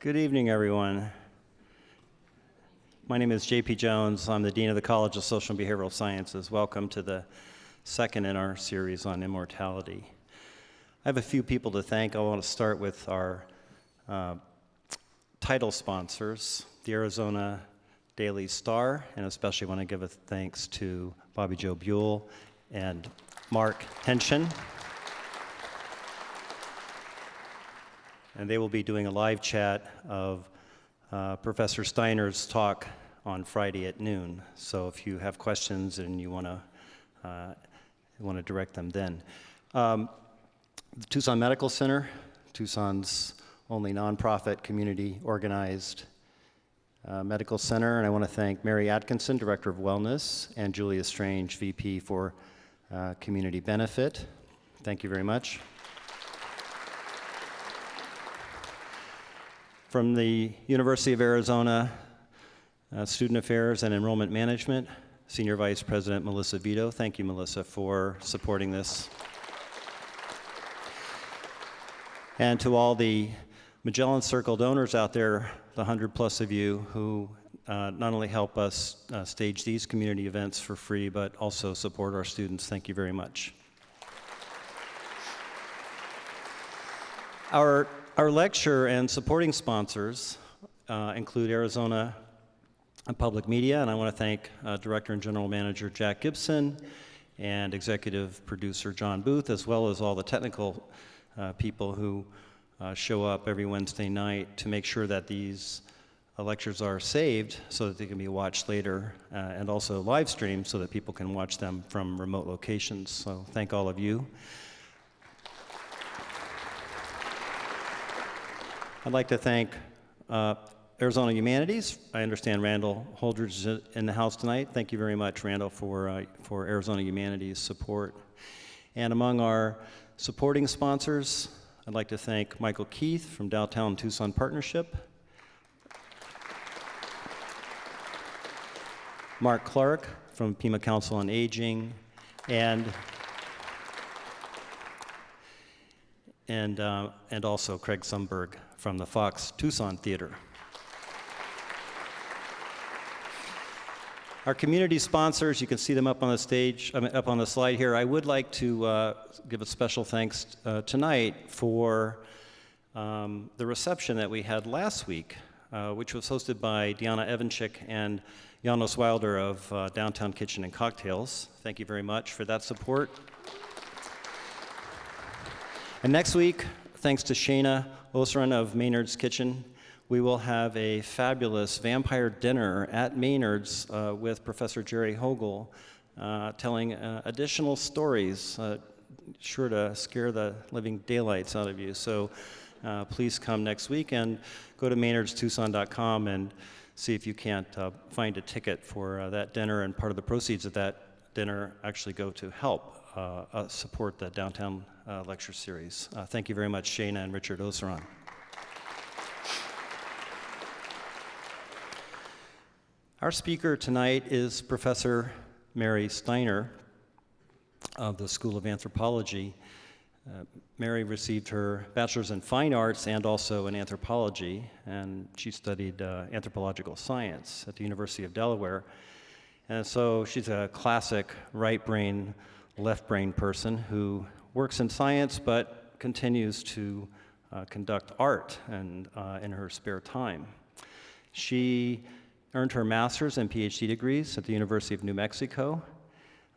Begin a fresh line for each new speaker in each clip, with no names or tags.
Good evening, everyone. My name is J.P. Jones. I'm the Dean of the College of Social and Behavioral Sciences. Welcome to the second in our series on immortality. I have a few people to thank. I want to start with our title sponsors, the Arizona Daily Star, and especially want to give a thanks to Bobby Joe Buell and Mark Henshin. And they will be doing a live chat of Professor Steiner's talk on Friday at noon. So if you have questions and you want to direct them then. The Tucson Medical Center, Tucson's only nonprofit community organized medical center, and I want to thank Mary Atkinson, Director of Wellness, and Julia Strange, VP for Community Benefit. Thank you very much. From the University of Arizona Student Affairs and Enrollment Management, Senior Vice President Melissa Vito. Thank you, Melissa, for supporting this. And to all the Magellan Circle donors out there, the 100+ of you who not only help us stage these community events for free, but also support our students. Thank you very much. Our lecture and supporting sponsors include Arizona Public Media, and I want to thank Director and General Manager Jack Gibson and Executive Producer John Booth, as well as all the technical people who show up every Wednesday night to make sure that these lectures are saved so that they can be watched later, and also live streamed so that people can watch them from remote locations. So thank all of you. I'd like to thank Arizona Humanities. I understand Randall Holdridge is in the house tonight. Thank you very much, Randall, for Arizona Humanities support. And among our supporting sponsors, I'd like to thank Michael Keith from Downtown Tucson Partnership, Mark Clark from Pima Council on Aging, and also Craig Sumberg from the Fox Tucson Theater. Our community sponsors, you can see them up on the stage, up on the slide here. I would like to give a special thanks tonight for the reception that we had last week, which was hosted by Deanna Evanchik and Janos Wilder of Downtown Kitchen and Cocktails. Thank you very much for that support. And next week, thanks to Shayna Oseran of Maynard's Kitchen, we will have a fabulous vampire dinner at Maynard's with Professor Jerry Hogel, telling additional stories, sure to scare the living daylights out of you. So please come next week and go to maynardstucson.com and see if you can't find a ticket for that dinner, and part of the proceeds of that dinner actually go to help support the Downtown Lecture Series. Thank you very much, Shayna and Richard Oseran. Our speaker tonight is Professor Mary Steiner of the School of Anthropology. Mary received her bachelor's in fine arts and also in anthropology, and she studied anthropological science at the University of Delaware. And so she's a classic right brain, left brain person who works in science but continues to conduct art and in her spare time. She earned her master's and PhD degrees at the University of New Mexico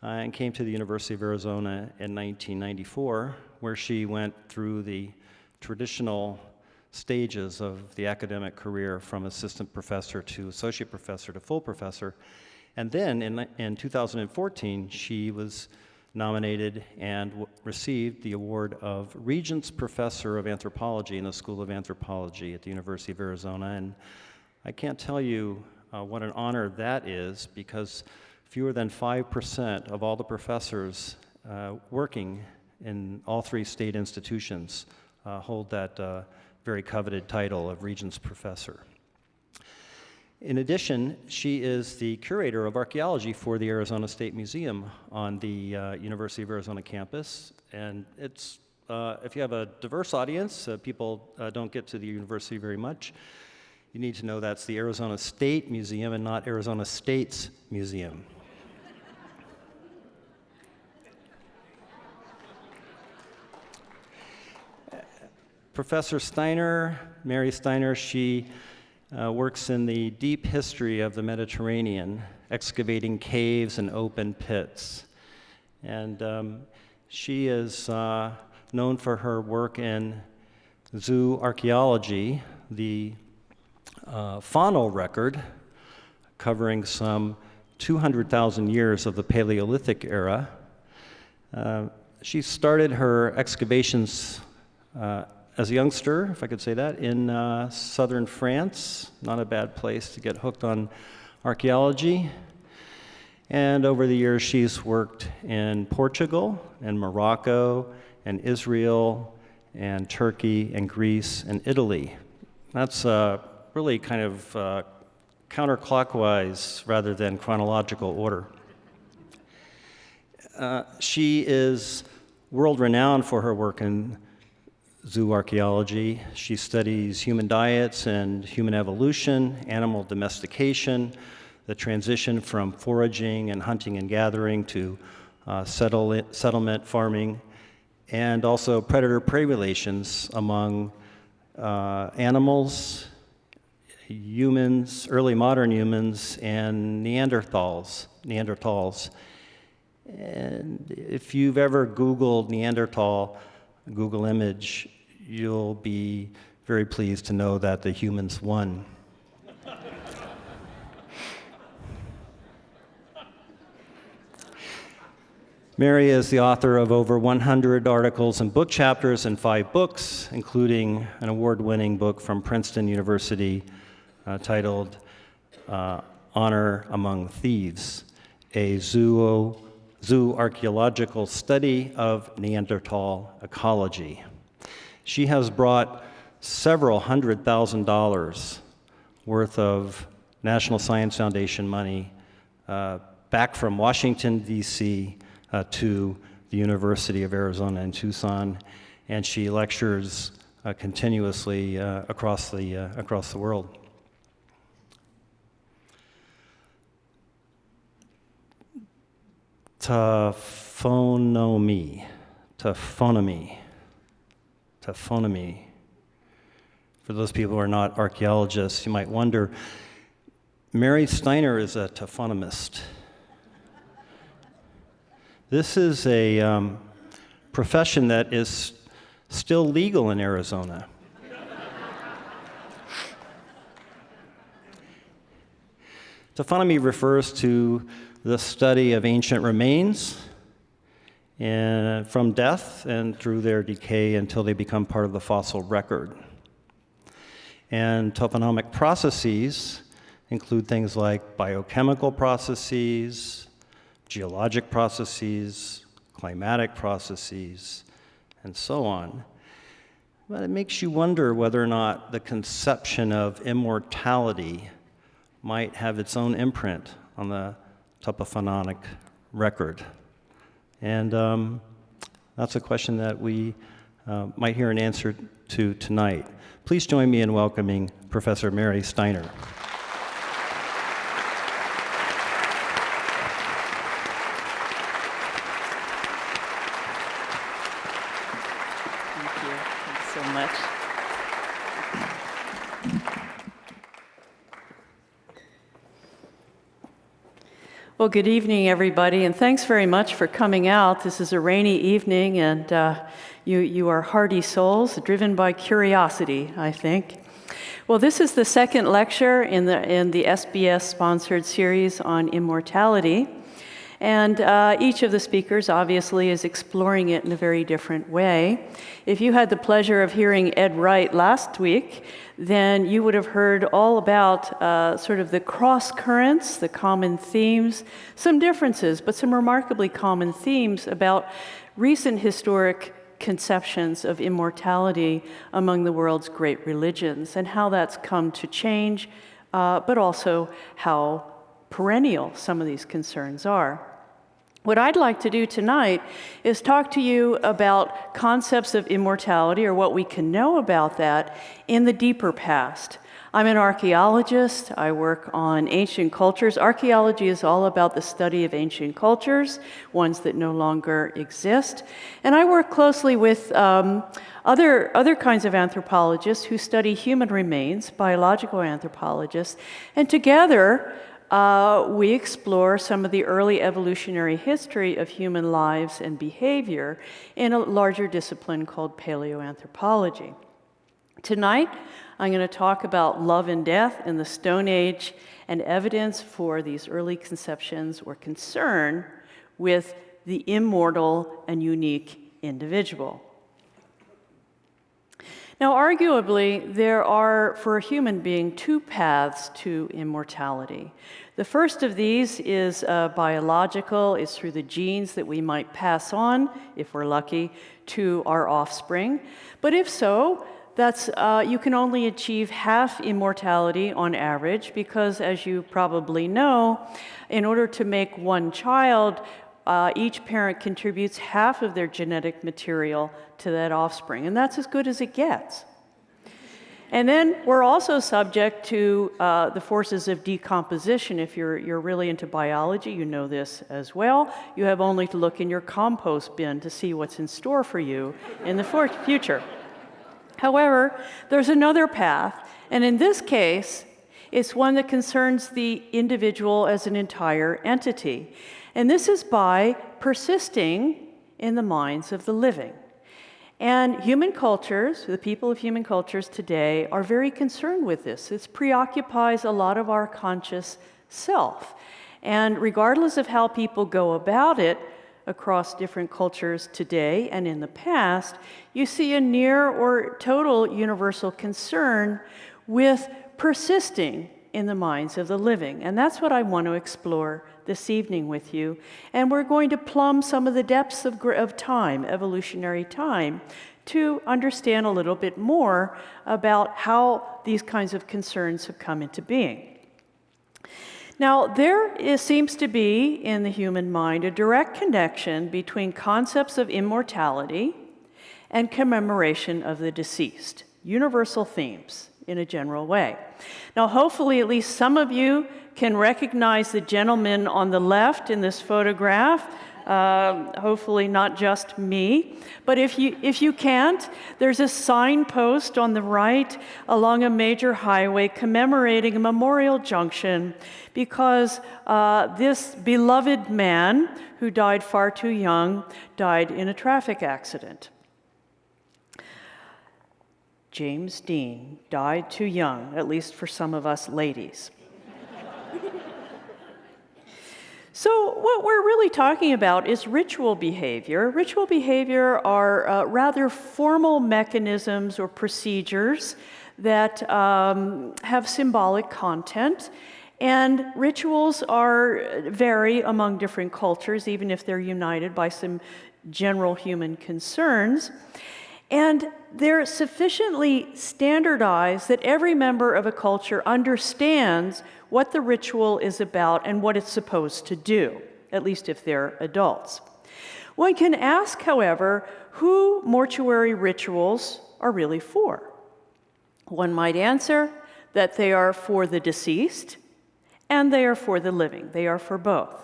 and came to the University of Arizona in 1994, where she went through the traditional stages of the academic career from assistant professor to associate professor to full professor. And then in 2014, she was nominated and received the award of Regents Professor of Anthropology in the School of Anthropology at the University of Arizona. And I can't tell you what an honor that is, because fewer than 5% of all the professors working in all three state institutions hold that very coveted title of Regents Professor. In addition, she is the curator of archaeology for the Arizona State Museum on the University of Arizona campus, and it's if you have a diverse audience, people don't get to the university very much, you need to know that's the Arizona State Museum and not Arizona State's Museum. Professor Steiner, Mary Steiner, she works in the deep history of the Mediterranean, excavating caves and open pits. And she is known for her work in zoo archaeology, the faunal record covering some 200,000 years of the Paleolithic era. She started her excavations as a youngster, if I could say that, in southern France. Not a bad place to get hooked on archaeology. And over the years, she's worked in Portugal and Morocco and Israel and Turkey and Greece and Italy. That's really kind of counterclockwise rather than chronological order. She is world-renowned for her work in zoo archaeology. She studies human diets and human evolution, animal domestication, the transition from foraging and hunting and gathering to settlement farming, and also predator-prey relations among animals, humans, early modern humans, and Neanderthals. And if you've ever Googled Neanderthal, Google image, you'll be very pleased to know that the humans won. Mary is the author of over 100 articles and book chapters in 5 books, including an award-winning book from Princeton University titled Honor Among Thieves, a zoo archaeological study of Neanderthal ecology. She has brought several $100,000 worth of National Science Foundation money back from Washington, D.C. To the University of Arizona in Tucson, and she lectures continuously across the world. Taphonomy. For those people who are not archaeologists, you might wonder, Mary Steiner is a taphonomist. This is a profession that is still legal in Arizona. Taphonomy refers to the study of ancient remains from death and through their decay until they become part of the fossil record. And taphonomic processes include things like biochemical processes, geologic processes, climatic processes, and so on. But it makes you wonder whether or not the conception of immortality might have its own imprint on the taphonomic record. And that's a question that we might hear an answer to tonight. Please join me in welcoming Professor Mary Steiner.
Thank you so much. Well, good evening, everybody, and thanks very much for coming out. This is a rainy evening, and you are hardy souls, driven by curiosity, I think. Well, this is the second lecture in the SBS-sponsored series on immortality, and each of the speakers, obviously, is exploring it in a very different way. If you had the pleasure of hearing Ed Wright last week, then you would have heard all about sort of the cross currents, the common themes, some differences, but some remarkably common themes about recent historic conceptions of immortality among the world's great religions and how that's come to change, but also how perennial some of these concerns are. What I'd like to do tonight is talk to you about concepts of immortality, or what we can know about that, in the deeper past. I'm an archaeologist. I work on ancient cultures. Archaeology is all about the study of ancient cultures, ones that no longer exist. And I work closely with other kinds of anthropologists who study human remains, biological anthropologists. And together, we explore some of the early evolutionary history of human lives and behavior in a larger discipline called paleoanthropology. Tonight, I'm going to talk about love and death in the Stone Age and evidence for these early conceptions or concern with the immortal and unique individual. Now, arguably, there are, for a human being, two paths to immortality. The first of these is biological. It's through the genes that we might pass on, if we're lucky, to our offspring. But if so, you can only achieve half immortality on average, because, as you probably know, in order to make one child, each parent contributes half of their genetic material to that offspring, and that's as good as it gets. And then we're also subject to the forces of decomposition. If you're really into biology, you know this as well. You have only to look in your compost bin to see what's in store for you in the future. However, there's another path, and in this case, it's one that concerns the individual as an entire entity. And this is by persisting in the minds of the living. And human cultures, the people of human cultures today, are very concerned with this. This preoccupies a lot of our conscious self. And regardless of how people go about it across different cultures today and in the past, you see a near or total universal concern with persisting in the minds of the living. And that's what I want to explore this evening with you. And we're going to plumb some of the depths of time, evolutionary time, to understand a little bit more about how these kinds of concerns have come into being. Now, seems to be in the human mind a direct connection between concepts of immortality and commemoration of the deceased, universal themes in a general way. Now, hopefully, at least some of you can recognize the gentleman on the left in this photograph. Hopefully not just me. But if you can't, there's a signpost on the right along a major highway commemorating a memorial junction because this beloved man, who died far too young, died in a traffic accident. James Dean died too young, at least for some of us ladies. So what we're really talking about is ritual behavior. Ritual behavior are rather formal mechanisms or procedures that have symbolic content. And rituals vary among different cultures, even if they're united by some general human concerns. And they're sufficiently standardized that every member of a culture understands what the ritual is about and what it's supposed to do, at least if they're adults. One can ask, however, who mortuary rituals are really for. One might answer that they are for the deceased and they are for the living. They are for both.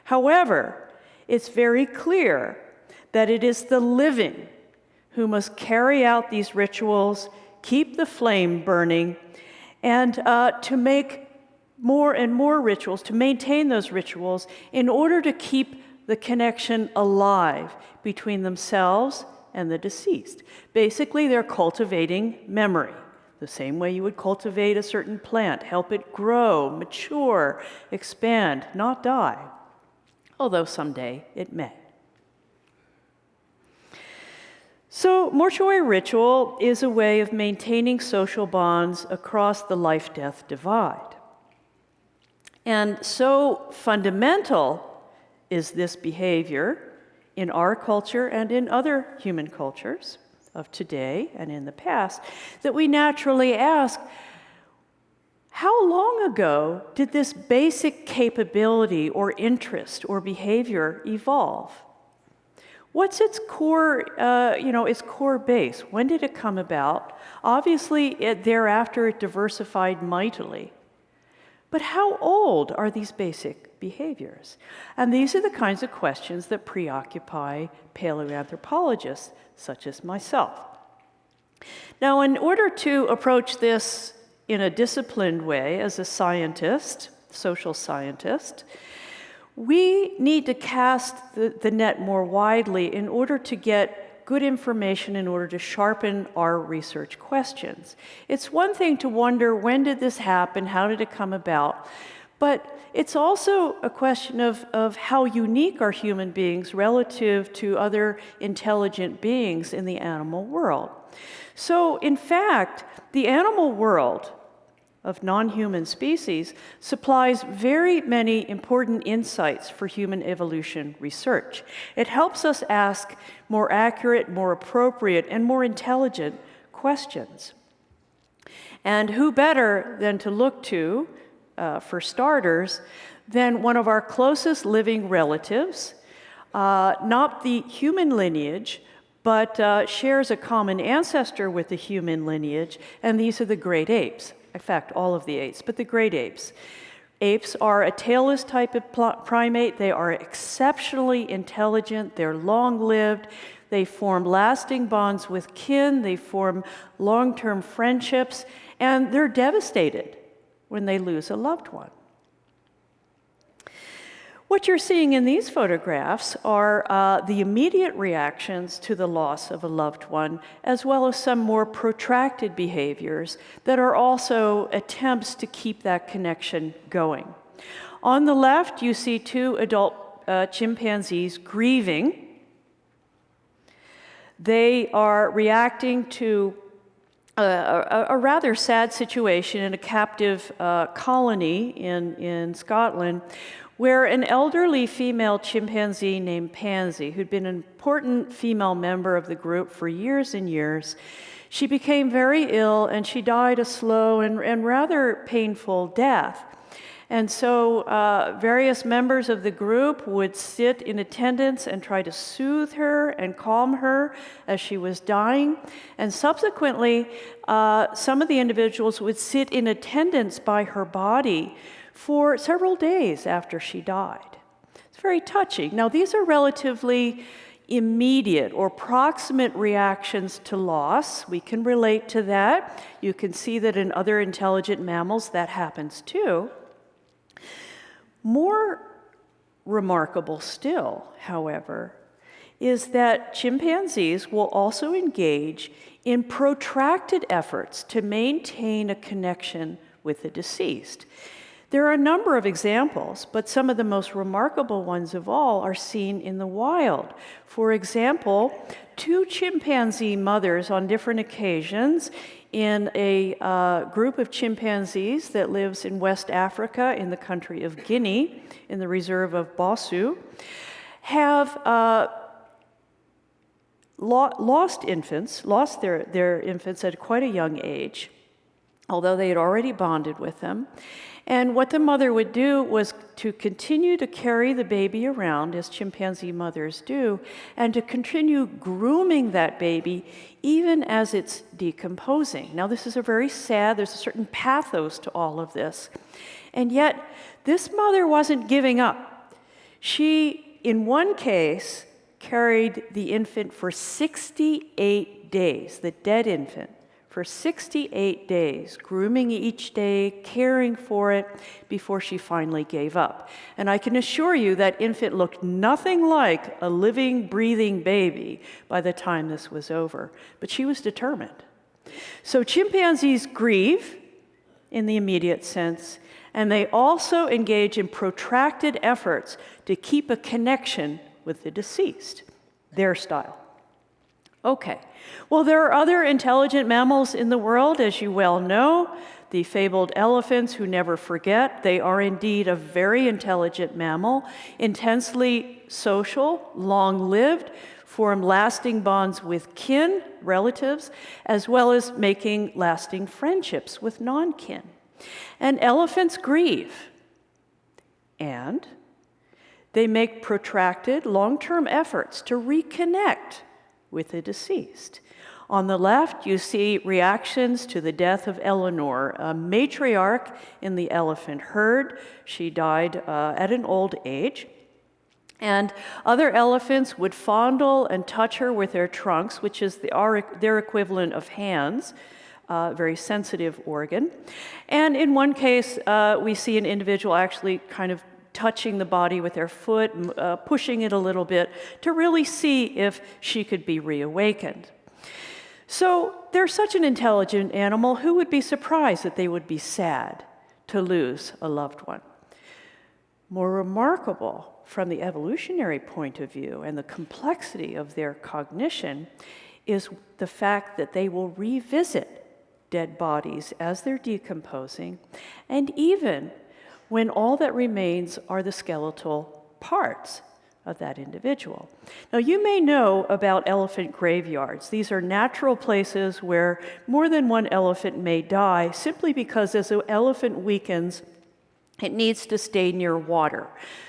However, it's very clear that it is the living who must carry out these rituals, keep the flame burning, and to make more and more rituals, to maintain those rituals in order to keep the connection alive between themselves and the deceased. Basically, they're cultivating memory, the same way you would cultivate a certain plant, help it grow, mature, expand, not die, although someday it may. So, mortuary ritual is a way of maintaining social bonds across the life-death divide. And so fundamental is this behavior in our culture and in other human cultures of today and in the past that we naturally ask, How long ago did this basic capability or interest or behavior evolve? What's its core, its core base? When did it come about? Obviously, thereafter it diversified mightily. But how old are these basic behaviors? And these are the kinds of questions that preoccupy paleoanthropologists, such as myself. Now, in order to approach this in a disciplined way as a scientist, social scientist, we need to cast the net more widely in order to get good information, in order to sharpen our research questions. It's one thing to wonder, when did this happen? How did it come about? But it's also a question of how unique are human beings relative to other intelligent beings in the animal world. So, in fact, the animal world of non-human species supplies very many important insights for human evolution research. It helps us ask more accurate, more appropriate, and more intelligent questions. And who better than to look to, for starters, than one of our closest living relatives, not the human lineage, but shares a common ancestor with the human lineage, and these are the great apes. In fact, all of the apes, but the great apes. Apes are a tailless type of primate. They are exceptionally intelligent. They're long-lived. They form lasting bonds with kin. They form long-term friendships, and they're devastated when they lose a loved one. What you're seeing in these photographs are the immediate reactions to the loss of a loved one, as well as some more protracted behaviors that are also attempts to keep that connection going. On the left, you see two adult chimpanzees grieving. They are reacting to a rather sad situation in a captive colony in Scotland, where an elderly female chimpanzee named Pansy, who'd been an important female member of the group for years and years, she became very ill and she died a slow and rather painful death. And so various members of the group would sit in attendance and try to soothe her and calm her as she was dying. And subsequently, some of the individuals would sit in attendance by her body for several days after she died. It's very touching. Now, these are relatively immediate or proximate reactions to loss. We can relate to that. You can see that in other intelligent mammals that happens too. More remarkable still, however, is that chimpanzees will also engage in protracted efforts to maintain a connection with the deceased. There are a number of examples, but some of the most remarkable ones of all are seen in the wild. For example, two chimpanzee mothers on different occasions in a group of chimpanzees that lives in West Africa in the country of Guinea, in the reserve of Bossou, have lost their infants at quite a young age, although they had already bonded with them. And what the mother would do was to continue to carry the baby around, as chimpanzee mothers do, and to continue grooming that baby even as it's decomposing. Now, this is there's a certain pathos to all of this. And yet, this mother wasn't giving up. She, in one case, carried the infant for 68 days, the dead infant, for 68 days, grooming each day, caring for it, before she finally gave up. And I can assure you that infant looked nothing like a living, breathing baby by the time this was over. But she was determined. So chimpanzees grieve in the immediate sense, and they also engage in protracted efforts to keep a connection with the deceased, their style. Okay, well, there are other intelligent mammals in the world, as you well know. The fabled elephants who never forget. They are indeed a very intelligent mammal, intensely social, long-lived, form lasting bonds with kin, relatives, as well as making lasting friendships with non-kin. And elephants grieve. And they make protracted, long-term efforts to reconnect with the deceased. On the left, you see reactions to the death of Eleanor, a matriarch in the elephant herd. She died at an old age. And other elephants would fondle and touch her with their trunks, which is their equivalent of hands, very sensitive organ. And in one case, we see an individual actually kind of touching the body with their foot, pushing it a little bit to really see if she could be reawakened. So they're such an intelligent animal. Who would be surprised that they would be sad to lose a loved one? More remarkable from the evolutionary point of view and the complexity of their cognition is the fact that they will revisit dead bodies as they're decomposing, and even when all that remains are the skeletal parts of that individual. Now, you may know about elephant graveyards. These are natural places where more than one elephant may die simply because as an elephant weakens, it needs to stay near water.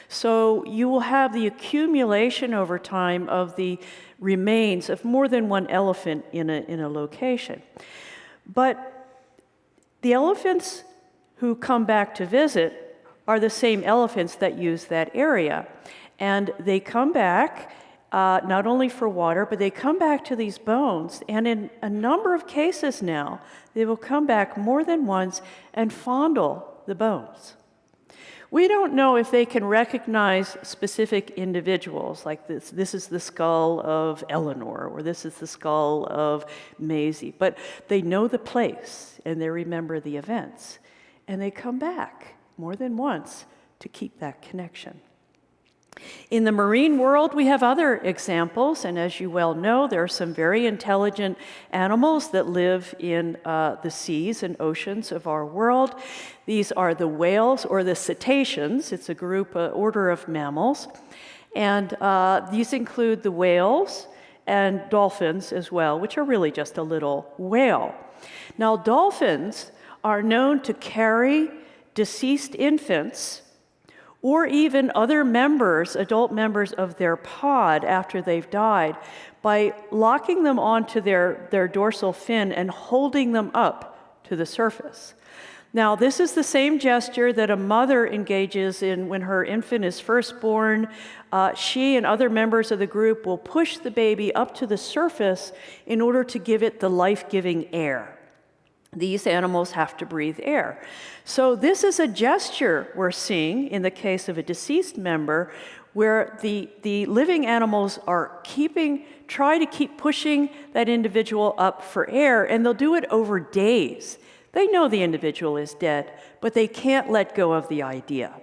So you will have the accumulation over time of the remains of more than one elephant in a location. But the elephants who come back to visit are the same elephants that use that area. And they come back not only for water, but they come back to these bones. And in a number of cases now, they will come back more than once and fondle the bones. We don't know if they can recognize specific individuals, like this is the skull of Eleanor, or this is the skull of Maisie, but they know the place, and they remember the events, and they come back more than once to keep that connection. In the marine world, we have other examples, and as you well know, there are some very intelligent animals that live in the seas and oceans of our world. These are the whales, or the cetaceans. It's a group, order of mammals. And these include the whales and dolphins as well, which are really just a little whale. Now, dolphins are known to carry deceased infants or even other members, adult members of their pod after they've died, by locking them onto their dorsal fin and holding them up to the surface. Now, this is the same gesture that a mother engages in when her infant is first born. She and other members of the group will push the baby up to the surface in order to give it the life-giving air. These animals have to breathe air. So this is a gesture we're seeing in the case of a deceased member where the living animals are try to keep pushing that individual up for air, and they'll do it over days. They know the individual is dead, but they can't let go of the idea.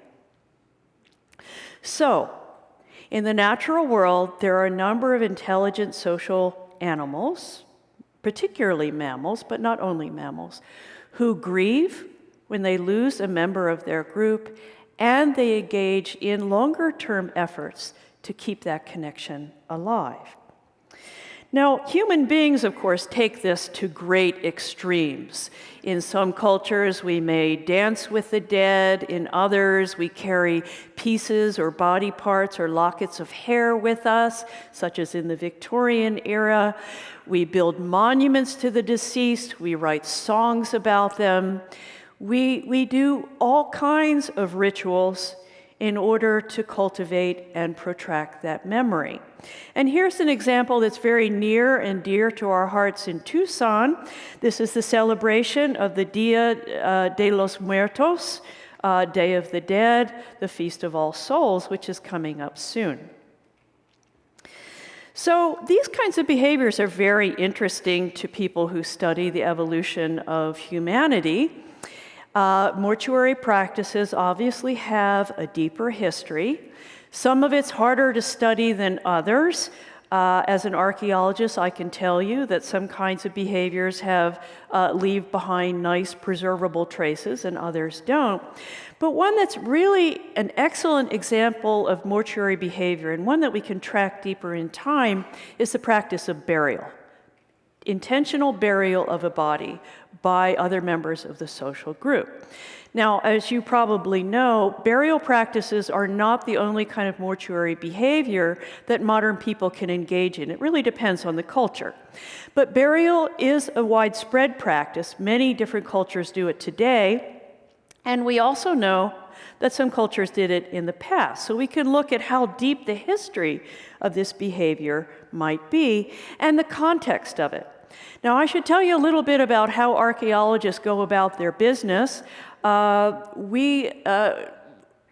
So, in the natural world, there are a number of intelligent social animals, particularly mammals, but not only mammals, who grieve when they lose a member of their group, and they engage in longer-term efforts to keep that connection alive. Now, human beings, of course, take this to great extremes. In some cultures, we may dance with the dead. In others, we carry pieces or body parts or lockets of hair with us, such as in the Victorian era. We build monuments to the deceased. We write songs about them. We do all kinds of rituals in order to cultivate and protract that memory. And here's an example that's very near and dear to our hearts in Tucson. This is the celebration of the Dia de los Muertos, Day of the Dead, the Feast of All Souls, which is coming up soon. So these kinds of behaviors are very interesting to people who study the evolution of humanity. Mortuary practices obviously have a deeper history. Some of it's harder to study than others. As an archaeologist, I can tell you that some kinds of behaviors leave behind nice preservable traces and others don't. But one that's really an excellent example of mortuary behavior, and one that we can track deeper in time, is the practice of burial. intentional burial of a body by other members of the social group. Now, as you probably know, burial practices are not the only kind of mortuary behavior that modern people can engage in. It really depends on the culture. But burial is a widespread practice. Many different cultures do it today. And we also know that some cultures did it in the past. So we can look at how deep the history of this behavior might be and the context of it. Now, I should tell you a little bit about how archaeologists go about their business.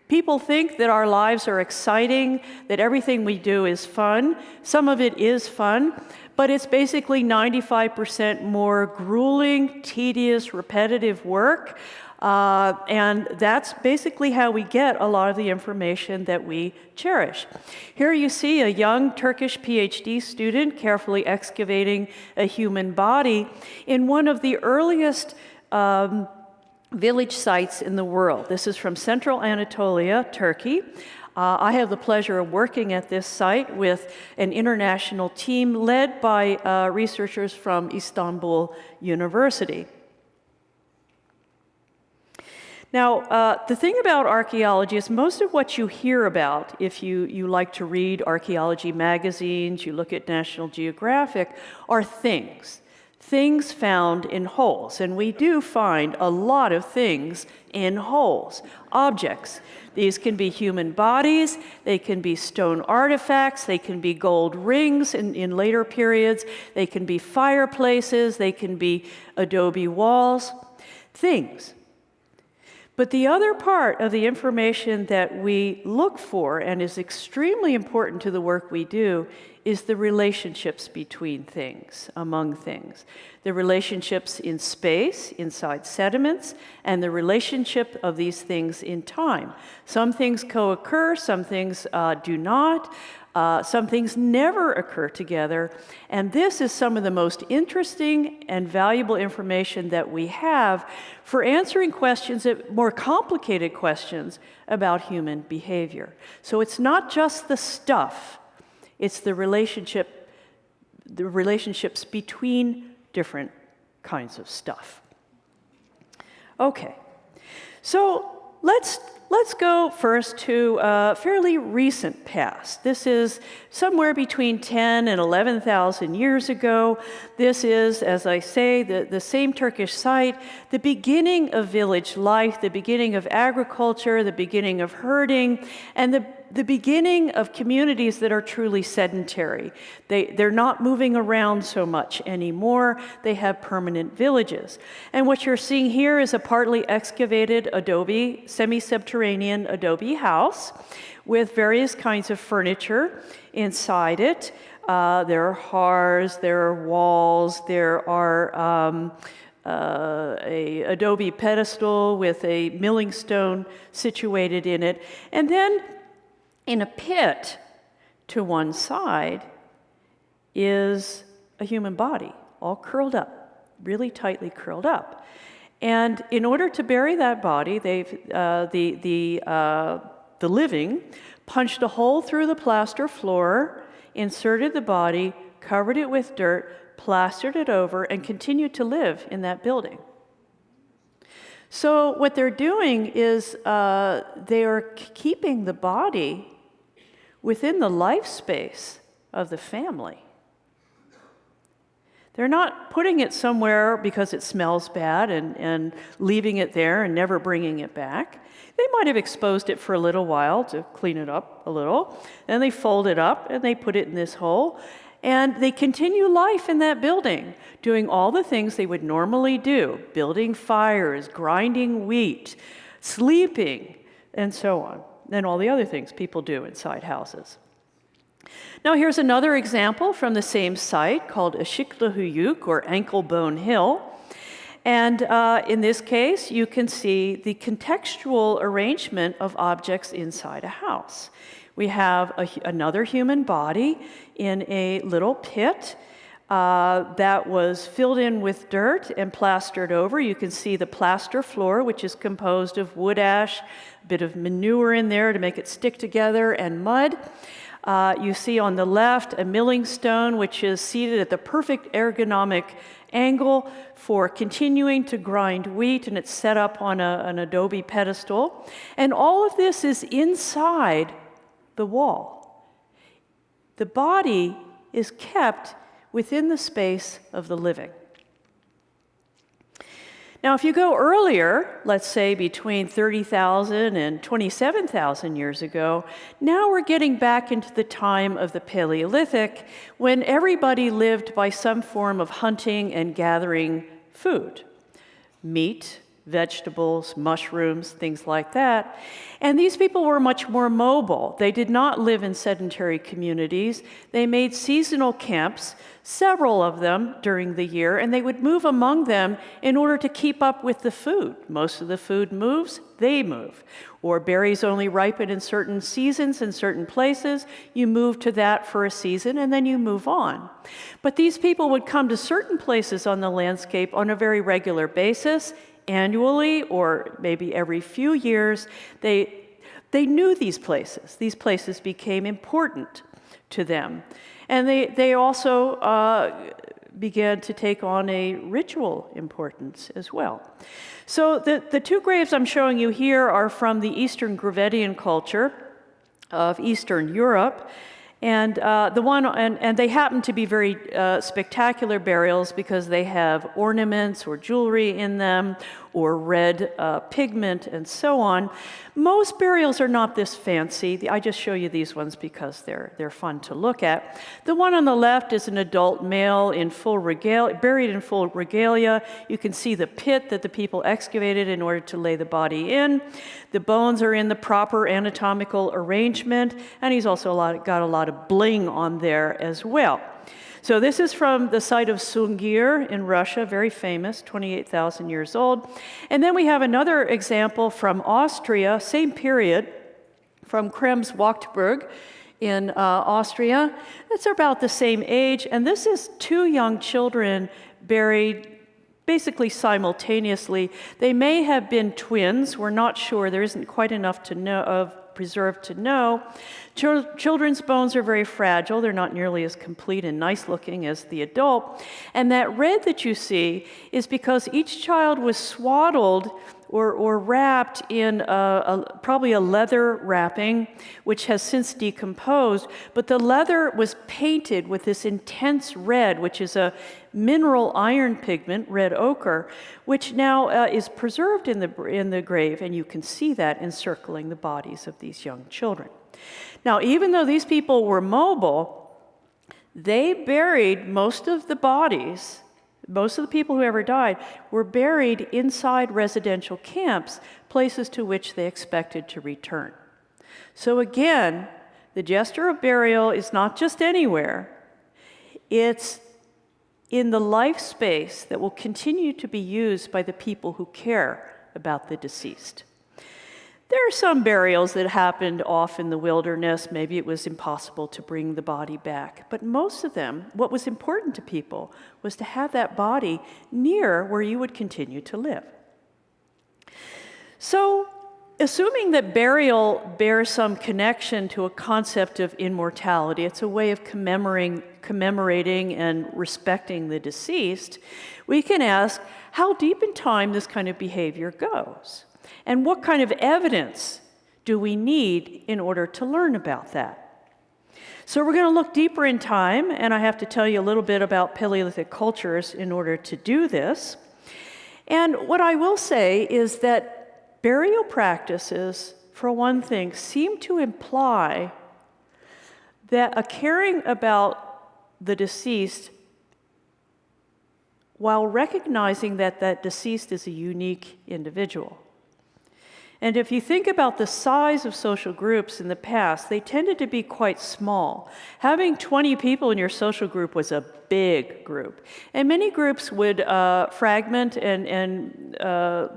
People think that our lives are exciting, that everything we do is fun. Some of it is fun, but it's basically 95% more grueling, tedious, repetitive work. And that's basically how we get a lot of the information that we cherish. Here you see a young Turkish PhD student carefully excavating a human body in one of the earliest village sites in the world. This is from central Anatolia, Turkey. I have the pleasure of working at this site with an international team led by researchers from Istanbul University. Now, the thing about archaeology is most of what you hear about, if you like to read archaeology magazines, you look at National Geographic, are things found in holes. And we do find a lot of things in holes, objects. These can be human bodies, they can be stone artifacts, they can be gold rings in later periods, they can be fireplaces, they can be adobe walls, things. But the other part of the information that we look for and is extremely important to the work we do is the relationships between things, among things. The relationships in space, inside sediments, and the relationship of these things in time. Some things co-occur, some things do not. Some things never occur together, and this is some of the most interesting and valuable information that we have for answering questions, more complicated questions about human behavior. So it's not just the stuff, it's the relationships between different kinds of stuff. Okay, so let's go first to a fairly recent past. This is somewhere between 10 and 11,000 years ago. This is, as I say, the same Turkish site, the beginning of village life, the beginning of agriculture, the beginning of herding, and the beginning of communities that are truly sedentary. They're not moving around so much anymore. They have permanent villages. And what you're seeing here is a partly excavated adobe, semi-subterranean adobe house with various kinds of furniture inside it. There are hearths, there are walls, there are a adobe pedestal with a milling stone situated in it. And then in a pit to one side is a human body, all curled up, really tightly curled up. And in order to bury that body, the living punched a hole through the plaster floor, inserted the body, covered it with dirt, plastered it over, and continued to live in that building. So what they're doing is they are keeping the body within the life space of the family. They're not putting it somewhere because it smells bad and leaving it there and never bringing it back. They might have exposed it for a little while to clean it up a little. Then they fold it up and they put it in this hole. And they continue life in that building, doing all the things they would normally do, building fires, grinding wheat, sleeping, and so on, and all the other things people do inside houses. Now here's another example from the same site called Ashikla or Ankle Bone Hill. And in this case, you can see the contextual arrangement of objects inside a house. We have another human body in a little pit that was filled in with dirt and plastered over. You can see the plaster floor, which is composed of wood ash, a bit of manure in there to make it stick together, and mud. You see on the left a milling stone, which is seated at the perfect ergonomic angle for continuing to grind wheat, and it's set up on an adobe pedestal. And all of this is inside the wall. The body is kept within the space of the living. Now, if you go earlier, let's say between 30,000 and 27,000 years ago, now we're getting back into the time of the Paleolithic, when everybody lived by some form of hunting and gathering food. Meat, vegetables, mushrooms, things like that. And these people were much more mobile. They did not live in sedentary communities. They made seasonal camps, several of them during the year, and they would move among them in order to keep up with the food. Most of the food moves, they move. Or berries only ripen in certain seasons in certain places. You move to that for a season, and then you move on. But these people would come to certain places on the landscape on a very regular basis, annually or maybe every few years. They knew these places. These places became important to them. And they also began to take on a ritual importance as well. So the two graves I'm showing you here are from the Eastern Gravettian culture of Eastern Europe. And and they happen to be very spectacular burials because they have ornaments or jewelry in them, or red pigment, and so on. Most burials are not this fancy. I just show you these ones because they're fun to look at. The one on the left is an adult male in full buried in full regalia. You can see the pit that the people excavated in order to lay the body in. The bones are in the proper anatomical arrangement, and he's also got a lot of bling on there as well. So this is from the site of Sungir in Russia, very famous, 28,000 years old. And then we have another example from Austria, same period, from Krems-Wachtburg in Austria. It's about the same age, and this is two young children buried basically simultaneously. They may have been twins. We're not sure. There isn't quite enough to know preserved to know. Children's bones are very fragile. They're not nearly as complete and nice looking as the adult. And that red that you see is because each child was swaddled or wrapped in probably a leather wrapping, which has since decomposed. But the leather was painted with this intense red, which is a mineral iron pigment, red ochre, which now is preserved in the grave, and you can see that encircling the bodies of these young children. Now, even though these people were mobile, they buried most of the bodies. Most of the people who ever died were buried inside residential camps, places to which they expected to return. So again, the gesture of burial is not just anywhere. It's in the life space that will continue to be used by the people who care about the deceased. There are some burials that happened off in the wilderness. Maybe it was impossible to bring the body back. But most of them, what was important to people was to have that body near where you would continue to live. So, assuming that burial bears some connection to a concept of immortality, it's a way of commemorating and respecting the deceased, we can ask how deep in time this kind of behavior goes. And what kind of evidence do we need in order to learn about that? So we're going to look deeper in time, and I have to tell you a little bit about Paleolithic cultures in order to do this. And what I will say is that burial practices, for one thing, seem to imply that a caring about the deceased while recognizing that that deceased is a unique individual. And if you think about the size of social groups in the past, they tended to be quite small. Having 20 people in your social group was a big group. And many groups would fragment and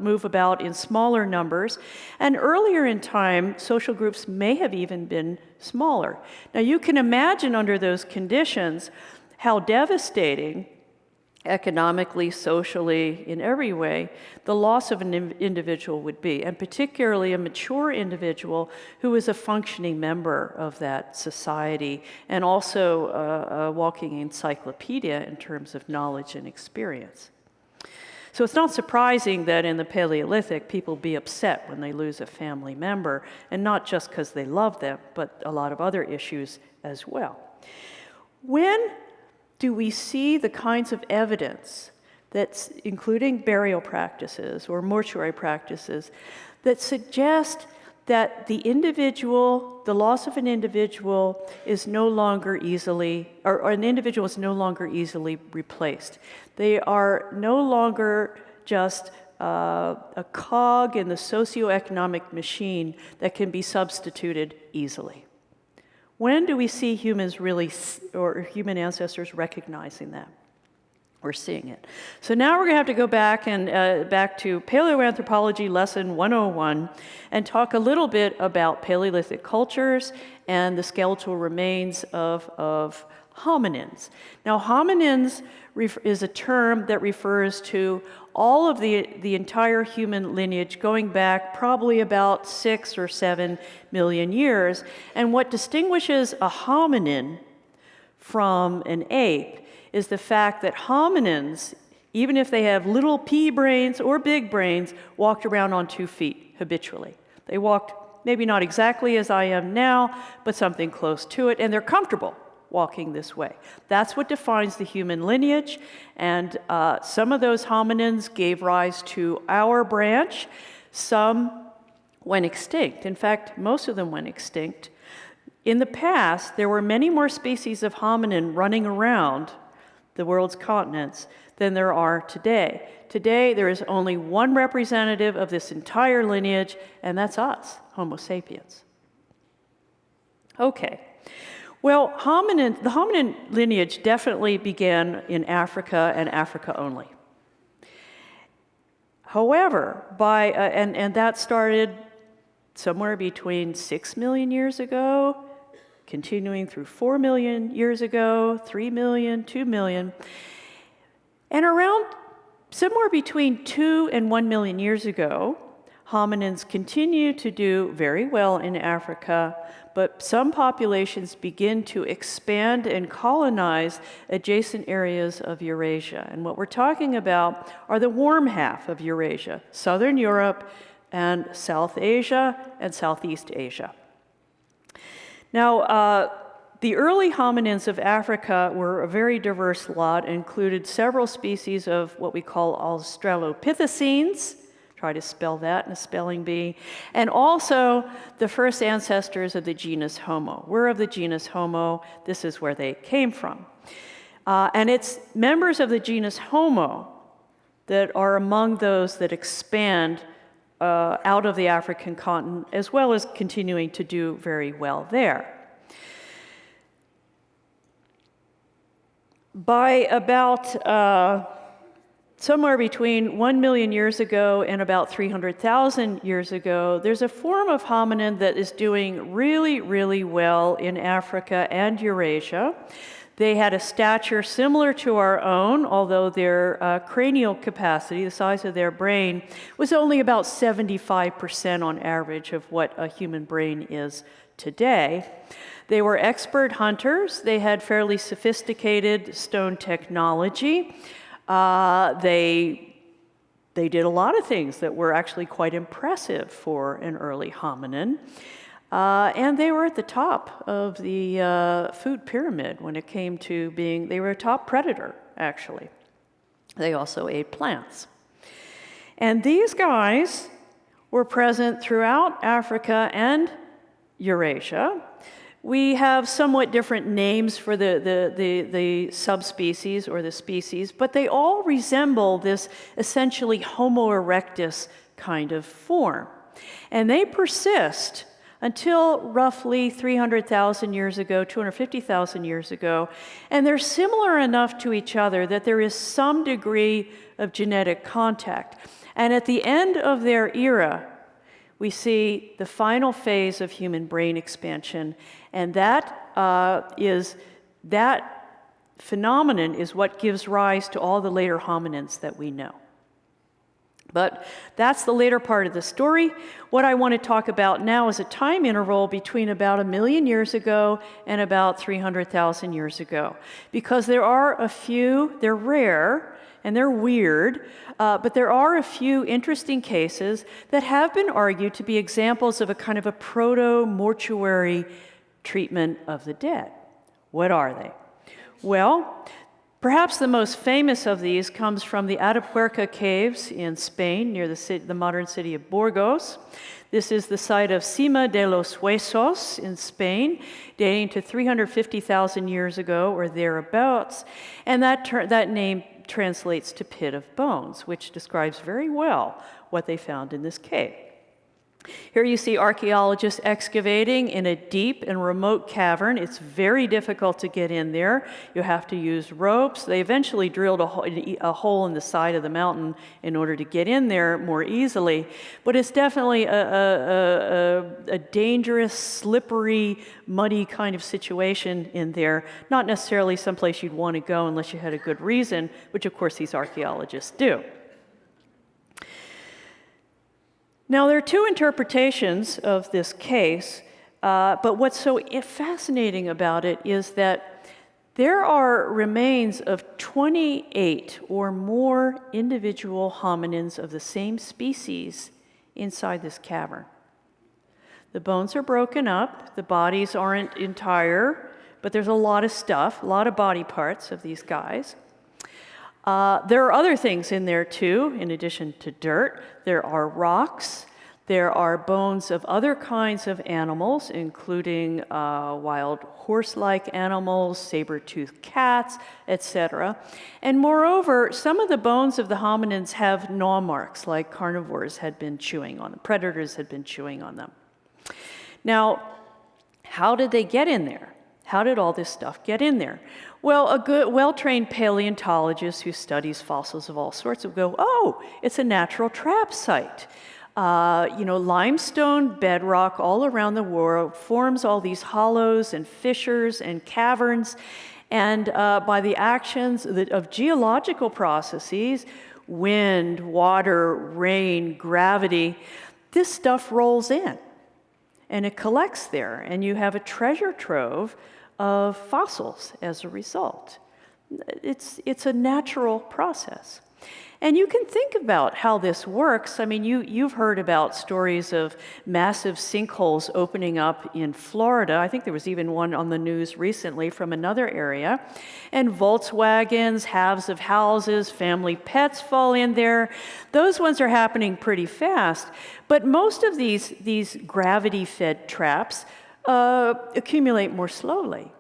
move about in smaller numbers. And earlier in time, social groups may have even been smaller. Now you can imagine under those conditions how devastating economically, socially, in every way, the loss of an individual would be, and particularly a mature individual who is a functioning member of that society and also a walking encyclopedia in terms of knowledge and experience. So it's not surprising that in the Paleolithic, people be upset when they lose a family member, and not just because they love them, but a lot of other issues as well. When do we see the kinds of evidence that's including burial practices or mortuary practices that suggest that the individual, the loss of an individual is no longer easily, or an individual is no longer easily replaced? They are no longer just a cog in the socioeconomic machine that can be substituted easily. When do we see humans really, or human ancestors recognizing that or seeing it? So now we're going to have to go back to Paleoanthropology Lesson 101 and talk a little bit about Paleolithic cultures and the skeletal remains of hominids. Now, hominids is a term that refers to all of the entire human lineage going back probably about 6 or 7 million years. And what distinguishes a hominin from an ape is the fact that hominids, even if they have little pea brains or big brains, walked around on 2 feet habitually. They walked maybe not exactly as I am now, but something close to it, and they're comfortable walking this way. That's what defines the human lineage, and some of those hominids gave rise to our branch. Some went extinct. In fact, most of them went extinct. In the past, there were many more species of hominin running around the world's continents than there are today. Today, there is only one representative of this entire lineage, and that's us, Homo sapiens. Okay. Well, the hominin lineage definitely began in Africa and Africa only. However, and that started somewhere between 6 million years ago, continuing through 4 million years ago, 3 million, 2 million, and around somewhere between 2 and 1 million years ago, hominids continue to do very well in Africa, but some populations begin to expand and colonize adjacent areas of Eurasia. And what we're talking about are the warm half of Eurasia, Southern Europe and South Asia and Southeast Asia. Now, the early hominids of Africa were a very diverse lot and included several species of what we call Australopithecines. Try to spell that in a spelling bee. And also the first ancestors of the genus Homo. We're of the genus Homo. This is where they came from. And it's members of the genus Homo that are among those that expand out of the African continent, as well as continuing to do very well there. By about somewhere between 1 million years ago and about 300,000 years ago, there's a form of hominid that is doing really, really well in Africa and Eurasia. They had a stature similar to our own, although their cranial capacity, the size of their brain, was only about 75% on average of what a human brain is today. They were expert hunters. They had fairly sophisticated stone technology. They did a lot of things that were actually quite impressive for an early hominin. And they were at the top of the food pyramid when it came to they were a top predator, actually. They also ate plants. And these guys were present throughout Africa and Eurasia. We have somewhat different names for the subspecies or the species, but they all resemble this essentially Homo erectus kind of form. And they persist until roughly 300,000 years ago, 250,000 years ago, and they're similar enough to each other that there is some degree of genetic contact. And at the end of their era, we see the final phase of human brain expansion, and that phenomenon is what gives rise to all the later hominins that we know. But that's the later part of the story. What I want to talk about now is a time interval between about 1 million years ago and about 300,000 years ago. Because there are a few, they're rare and they're weird, but there are a few interesting cases that have been argued to be examples of a kind of a proto-mortuary treatment of the dead. What are they? Well, perhaps the most famous of these comes from the Atapuerca caves in Spain, near the modern city of Burgos. This is the site of Cima de los Huesos in Spain, dating to 350,000 years ago or thereabouts. And that name translates to pit of bones, which describes very well what they found in this cave. Here you see archaeologists excavating in a deep and remote cavern. It's very difficult to get in there. You have to use ropes. They eventually drilled a hole in the side of the mountain in order to get in there more easily. But it's definitely a dangerous, slippery, muddy kind of situation in there. Not necessarily someplace you'd want to go unless you had a good reason, which of course these archaeologists do. Now, there are two interpretations of this case, but what's so fascinating about it is that there are remains of 28 or more individual hominins of the same species inside this cavern. The bones are broken up, the bodies aren't entire, but there's a lot of stuff, a lot of body parts of these guys. There are other things in there too, in addition to dirt. There are rocks. There are bones of other kinds of animals, including wild horse-like animals, saber-toothed cats, etc. And moreover, some of the bones of the hominins have gnaw marks, like carnivores had been chewing on them, predators had been chewing on them. Now, how did they get in there? How did all this stuff get in there? Well, a good, well-trained paleontologist who studies fossils of all sorts will go, oh, it's a natural trap site. Limestone bedrock all around the world forms all these hollows and fissures and caverns, and by the actions of geological processes, wind, water, rain, gravity, this stuff rolls in, and it collects there, and you have a treasure trove of fossils as a result. It's a natural process. And you can think about how this works. I mean, you've heard about stories of massive sinkholes opening up in Florida. I think there was even one on the news recently from another area. And Volkswagens, halves of houses, family pets fall in there. Those ones are happening pretty fast. But most of these gravity-fed traps accumulate more slowly.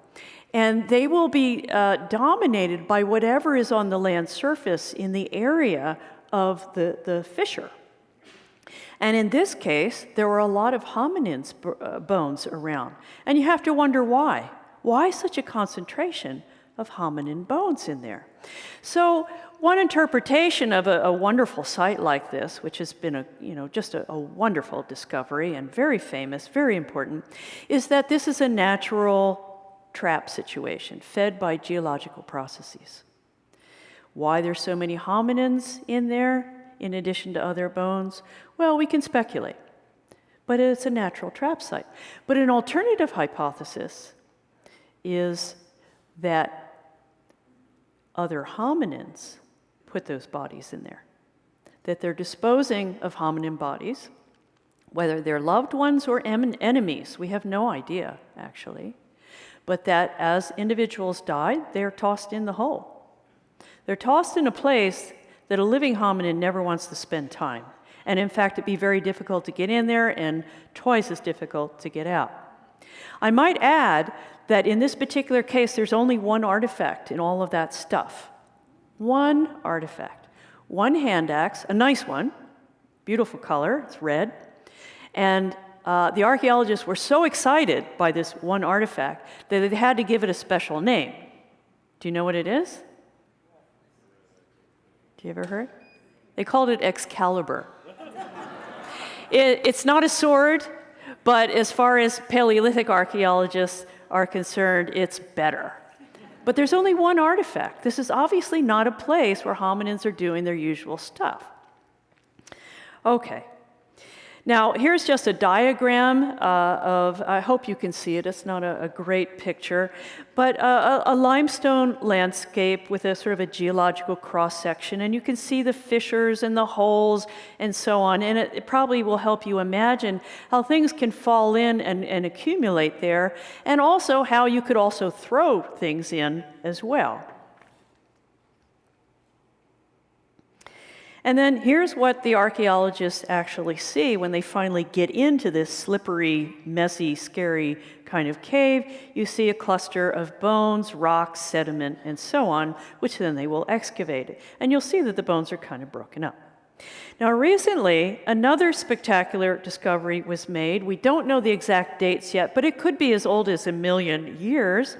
And they will be dominated by whatever is on the land surface in the area of the fissure. And in this case, there were a lot of hominins bones around. And you have to wonder why. Why such a concentration of hominin bones in there? So one interpretation of a wonderful site like this, which has been just a wonderful discovery and very famous, very important, is that this is a natural trap situation fed by geological processes. Why there's so many hominins in there in addition to other bones? Well, we can speculate, but it's a natural trap site. But an alternative hypothesis is that other hominins put those bodies in there, that they're disposing of hominin bodies, whether they're loved ones or enemies. We have no idea, actually. But that as individuals died, they're tossed in the hole. They're tossed in a place that a living hominin never wants to spend time. And in fact, it'd be very difficult to get in there and twice as difficult to get out. I might add that in this particular case, there's only one artifact in all of that stuff. One artifact. One hand axe, a nice one, beautiful color, it's red, and the archaeologists were so excited by this one artifact that they had to give it a special name. Do you know what it is? Do you ever heard? They called it Excalibur. It's not a sword, but as far as Paleolithic archaeologists are concerned, it's better. But there's only one artifact. This is obviously not a place where hominids are doing their usual stuff. Okay. Now, here's just a diagram I hope you can see it, it's not a great picture, but a limestone landscape with a sort of a geological cross-section, and you can see the fissures and the holes and so on, and it probably will help you imagine how things can fall in and accumulate there, and also how you could also throw things in as well. And then here's what the archaeologists actually see when they finally get into this slippery, messy, scary kind of cave. You see a cluster of bones, rocks, sediment, and so on, which then they will excavate. And you'll see that the bones are kind of broken up. Now, recently, another spectacular discovery was made. We don't know the exact dates yet, but it could be as old as 1 million years.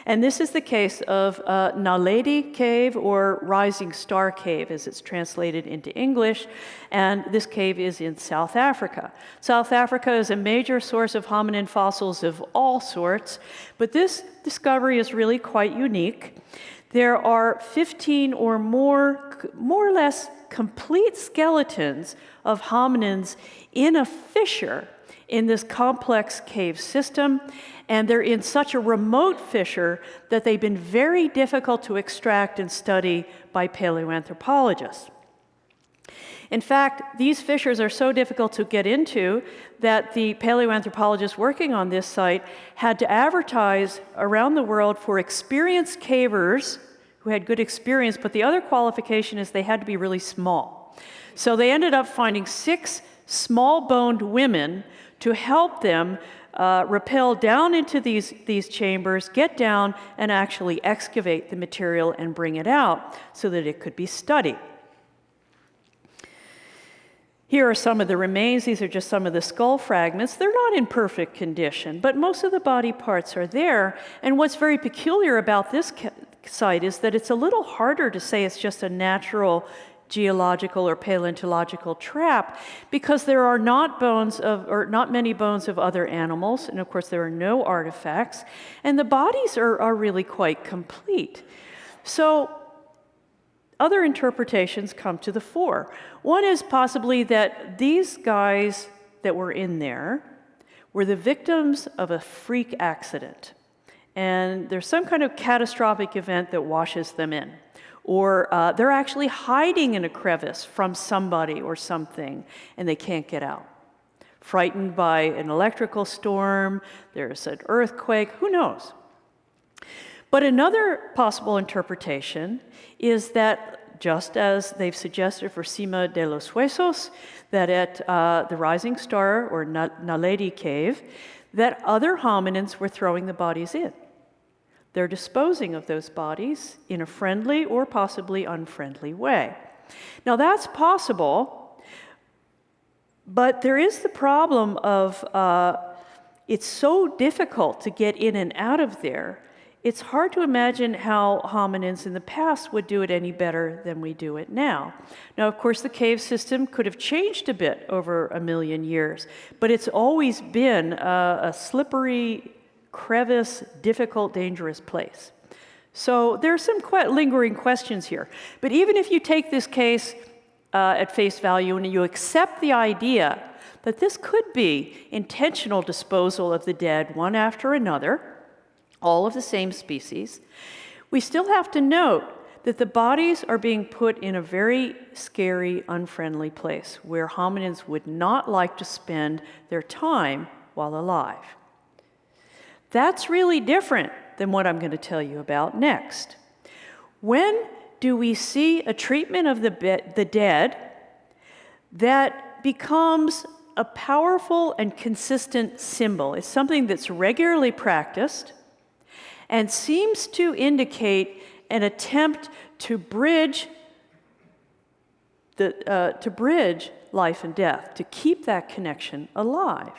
And this is the case of Naledi Cave, or Rising Star Cave, as it's translated into English. And this cave is in South Africa. South Africa is a major source of hominin fossils of all sorts, but this discovery is really quite unique. There are 15 or more or less complete skeletons of hominins in a fissure in this complex cave system, and they're in such a remote fissure that they've been very difficult to extract and study by paleoanthropologists. In fact, these fissures are so difficult to get into that the paleoanthropologists working on this site had to advertise around the world for experienced cavers who had good experience, but the other qualification is they had to be really small. So they ended up finding 6 small-boned women to help them rappel down into these chambers, get down, and actually excavate the material and bring it out so that it could be studied. Here are some of the remains. These are just some of the skull fragments. They're not in perfect condition, but most of the body parts are there. And what's very peculiar about this site is that it's a little harder to say it's just a natural geological or paleontological trap, because there are not many bones of other animals, and of course there are no artifacts, and the bodies are really quite complete. So other interpretations come to the fore. One is possibly that these guys that were in there were the victims of a freak accident, and there's some kind of catastrophic event that washes them in. Or they're actually hiding in a crevice from somebody or something, and they can't get out. Frightened by an electrical storm, there's an earthquake, who knows? But another possible interpretation is that, just as they've suggested for Cima de los Huesos, that at the Rising Star, or Naledi Cave, that other hominins were throwing the bodies in. They're disposing of those bodies in a friendly or possibly unfriendly way. Now that's possible, but there is the problem of it's so difficult to get in and out of there. It's hard to imagine how hominins in the past would do it any better than we do it now. Now, of course, the cave system could have changed a bit over 1 million years, but it's always been a slippery, crevice, difficult, dangerous place. So there are some lingering questions here. But even if you take this case at face value and you accept the idea that this could be intentional disposal of the dead one after another, all of the same species, we still have to note that the bodies are being put in a very scary, unfriendly place where hominins would not like to spend their time while alive. That's really different than what I'm going to tell you about next. When do we see a treatment of the dead that becomes a powerful and consistent symbol? It's something that's regularly practiced and seems to indicate an attempt to bridge life and death, to keep that connection alive.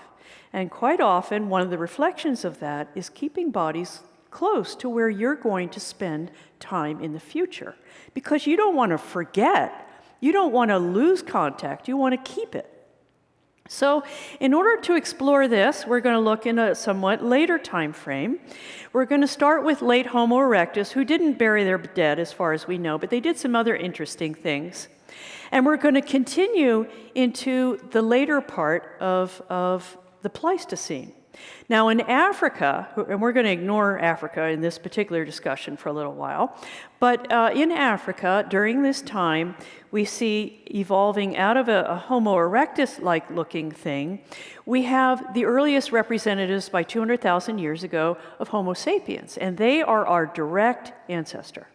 And quite often, one of the reflections of that is keeping bodies close to where you're going to spend time in the future. Because you don't want to forget, you don't want to lose contact, you want to keep it. So in order to explore this, we're going to look in a somewhat later time frame. We're going to start with late Homo erectus, who didn't bury their dead as far as we know, but they did some other interesting things. And we're going to continue into the later part of the Pleistocene. Now in Africa, and we're going to ignore Africa in this particular discussion for a little while, but in Africa, during this time, we see evolving out of a Homo erectus-like looking thing, we have the earliest representatives by 200,000 years ago of Homo sapiens, and they are our direct ancestor.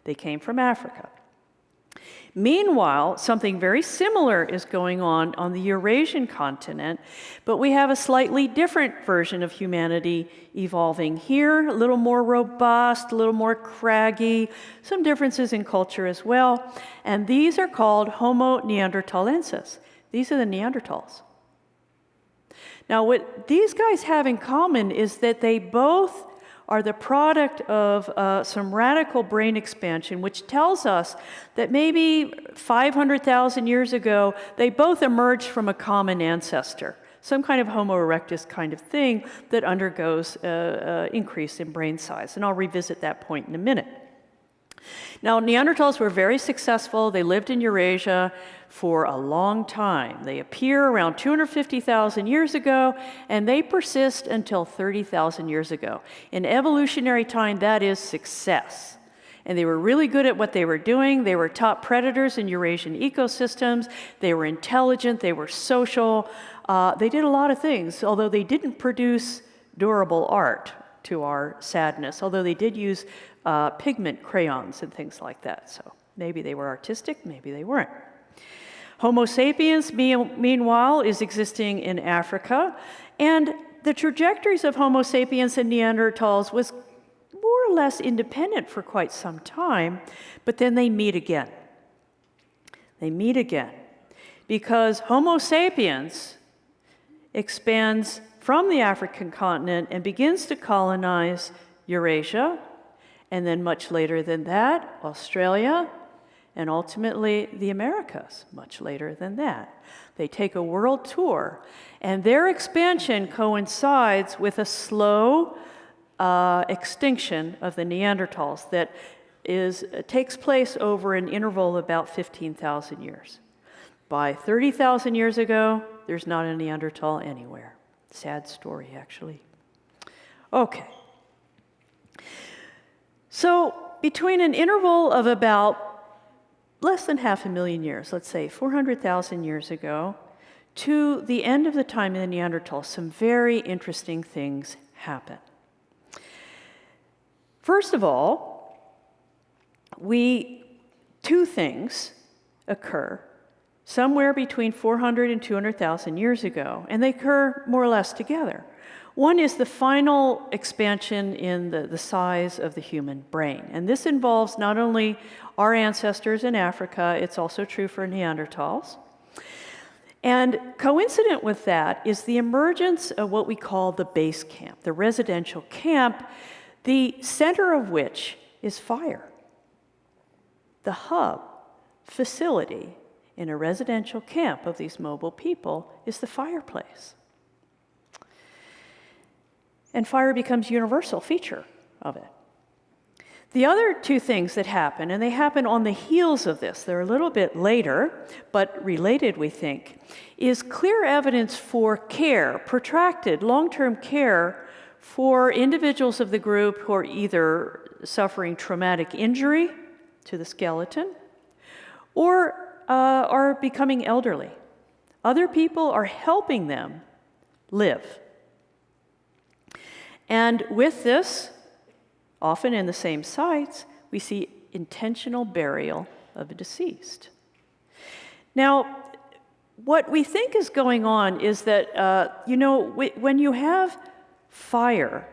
They came from Africa. Meanwhile, something very similar is going on the Eurasian continent, but we have a slightly different version of humanity evolving here, a little more robust, a little more craggy, some differences in culture as well, and these are called Homo neanderthalensis. These are the Neanderthals. Now, what these guys have in common is that they both are the product of some radical brain expansion, which tells us that maybe 500,000 years ago, they both emerged from a common ancestor, some kind of Homo erectus kind of thing that undergoes increase in brain size. And I'll revisit that point in a minute. Now, Neanderthals were very successful. They lived in Eurasia for a long time. They appear around 250,000 years ago, and they persist until 30,000 years ago. In evolutionary time, that is success. And they were really good at what they were doing. They were top predators in Eurasian ecosystems. They were intelligent. They were social. They did a lot of things, although they didn't produce durable art, to our sadness, although they did use pigment crayons and things like that. So maybe they were artistic, maybe they weren't. Homo sapiens, meanwhile, is existing in Africa, and the trajectories of Homo sapiens and Neanderthals was more or less independent for quite some time, but then they meet again. They meet again because Homo sapiens expands from the African continent and begins to colonize Eurasia, and then much later than that, Australia, and ultimately the Americas, much later than that. They take a world tour, and their expansion coincides with a slow extinction of the Neanderthals that takes place over an interval of about 15,000 years. By 30,000 years ago, there's not a Neanderthal anywhere. Sad story, actually. Okay. So between an interval of about less than 500,000 years, let's say 400,000 years ago, to the end of the time of the Neanderthals, some very interesting things happen. First of all, two things occur somewhere between 400 and 200,000 years ago, and they occur more or less together. One is the final expansion in the size of the human brain, and this involves not only our ancestors in Africa, it's also true for Neanderthals. And coincident with that is the emergence of what we call the base camp, the residential camp, the center of which is fire. The hub, facility, in a residential camp of these mobile people is the fireplace. And fire becomes a universal feature of it. The other two things that happen, and they happen on the heels of this, they're a little bit later, but related, we think, is clear evidence for care, protracted, long-term care for individuals of the group who are either suffering traumatic injury to the skeleton or are becoming elderly. Other people are helping them live. And with this, often in the same sites, we see intentional burial of a deceased. Now, what we think is going on is that, when you have fire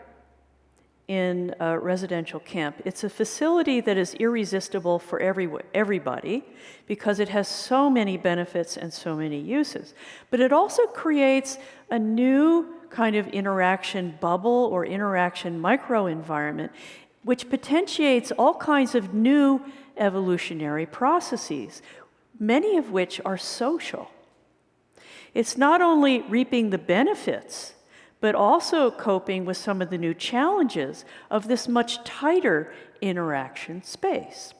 in a residential camp, it's a facility that is irresistible for everybody because it has so many benefits and so many uses. But it also creates a new kind of interaction bubble or interaction microenvironment, which potentiates all kinds of new evolutionary processes, many of which are social. It's not only reaping the benefits, but also coping with some of the new challenges of this much tighter interaction space.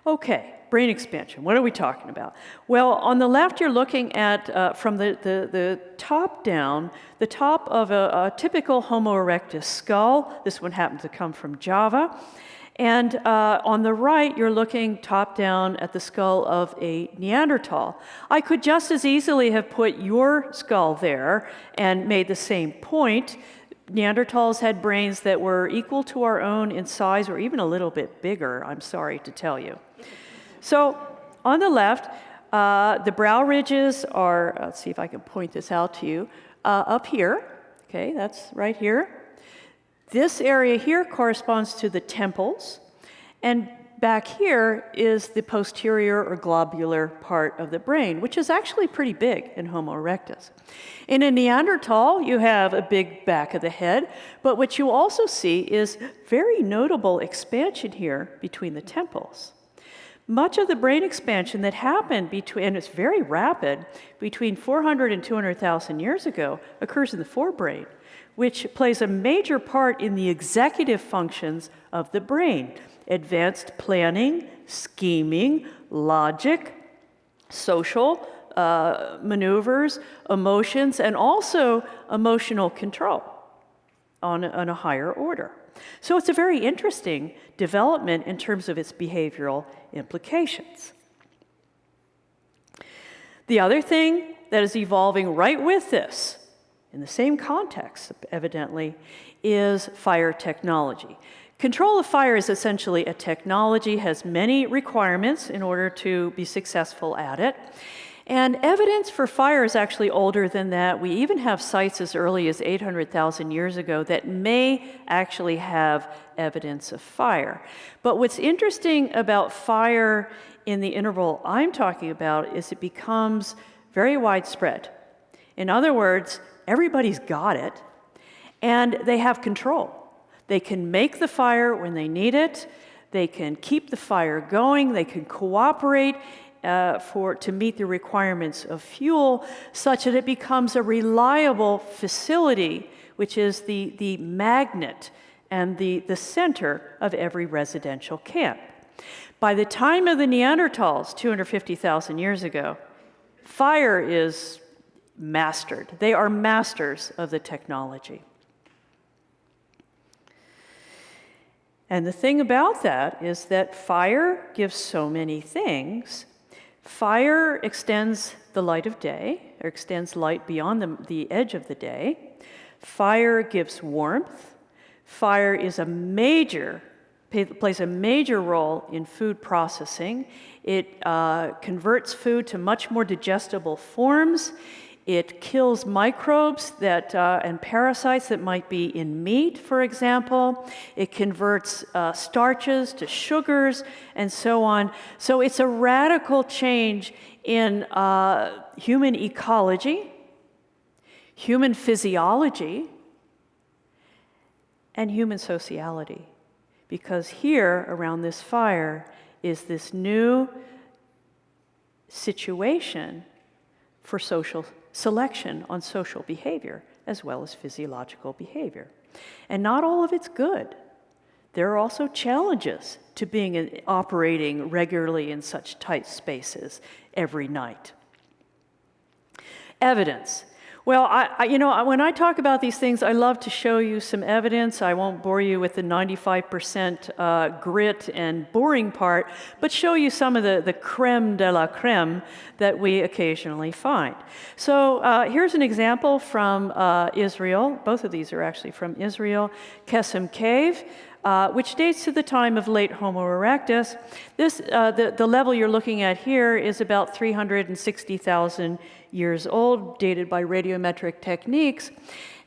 Okay, brain expansion. What are we talking about? Well, on the left, you're looking at, from the top down, the top of a typical Homo erectus skull. This one happens to come from Java. And on the right, you're looking top down at the skull of a Neanderthal. I could just as easily have put your skull there and made the same point. Neanderthals had brains that were equal to our own in size or even a little bit bigger, I'm sorry to tell you. So on the left, the brow ridges are, let's see if I can point this out to you, up here. Okay, that's right here. This area here corresponds to the temples, and back here is the posterior or globular part of the brain, which is actually pretty big in Homo erectus. In a Neanderthal, you have a big back of the head, but what you also see is very notable expansion here between the temples. Much of the brain expansion that happened between, and it's very rapid, between 400 and 200,000 years ago occurs in the forebrain, which plays a major part in the executive functions of the brain: advanced planning, scheming, logic, social maneuvers, emotions, and also emotional control on a higher order. So it's a very interesting development in terms of its behavioral implications. The other thing that is evolving right with this, in the same context, evidently, is fire technology. Control of fire is essentially a technology, has many requirements in order to be successful at it. And evidence for fire is actually older than that. We even have sites as early as 800,000 years ago that may actually have evidence of fire. But what's interesting about fire in the interval I'm talking about is it becomes very widespread. In other words, everybody's got it, and they have control. They can make the fire when they need it. They can keep the fire going. They can cooperate to meet the requirements of fuel, such that it becomes a reliable facility, which is the magnet and the center of every residential camp. By the time of the Neanderthals, 250,000 years ago, fire is mastered. They are masters of the technology. And the thing about that is that fire gives so many things. Fire extends the light of day, or extends light beyond the edge of the day. Fire gives warmth. Fire is plays a major role in food processing. It converts food to much more digestible forms. It kills microbes and parasites that might be in meat, for example. It converts starches to sugars, and so on. So it's a radical change in human ecology, human physiology, and human sociality. Because here, around this fire, is this new situation for social selection on social behavior as well as physiological behavior. And not all of it's good. There are also challenges to operating regularly in such tight spaces every night. Evidence. Well, when I talk about these things, I love to show you some evidence. I won't bore you with the 95% grit and boring part, but show you some of the creme de la creme that we occasionally find. So here's an example from Israel. Both of these are actually from Israel. Kesem Cave, which dates to the time of late Homo erectus. The level you're looking at here is about 360,000 years old, dated by radiometric techniques.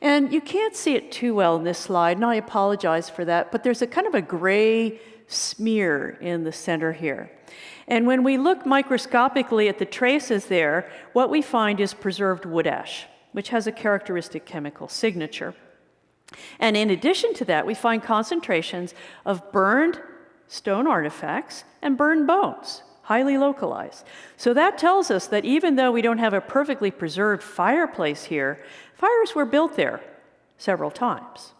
And you can't see it too well in this slide, and I apologize for that, but there's a kind of a gray smear in the center here. And when we look microscopically at the traces there, what we find is preserved wood ash, which has a characteristic chemical signature. And in addition to that, we find concentrations of burned stone artifacts and burned bones, highly localized. So that tells us that even though we don't have a perfectly preserved fireplace here, fires were built there several times.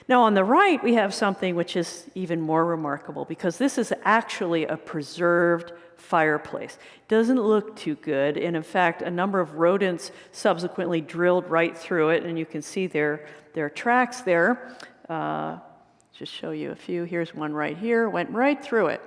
Now on the right, we have something which is even more remarkable, because this is actually a preserved fireplace. Doesn't look too good, and in fact, a number of rodents subsequently drilled right through it, and you can see their tracks there. Just show you a few. Here's one right here, went right through it.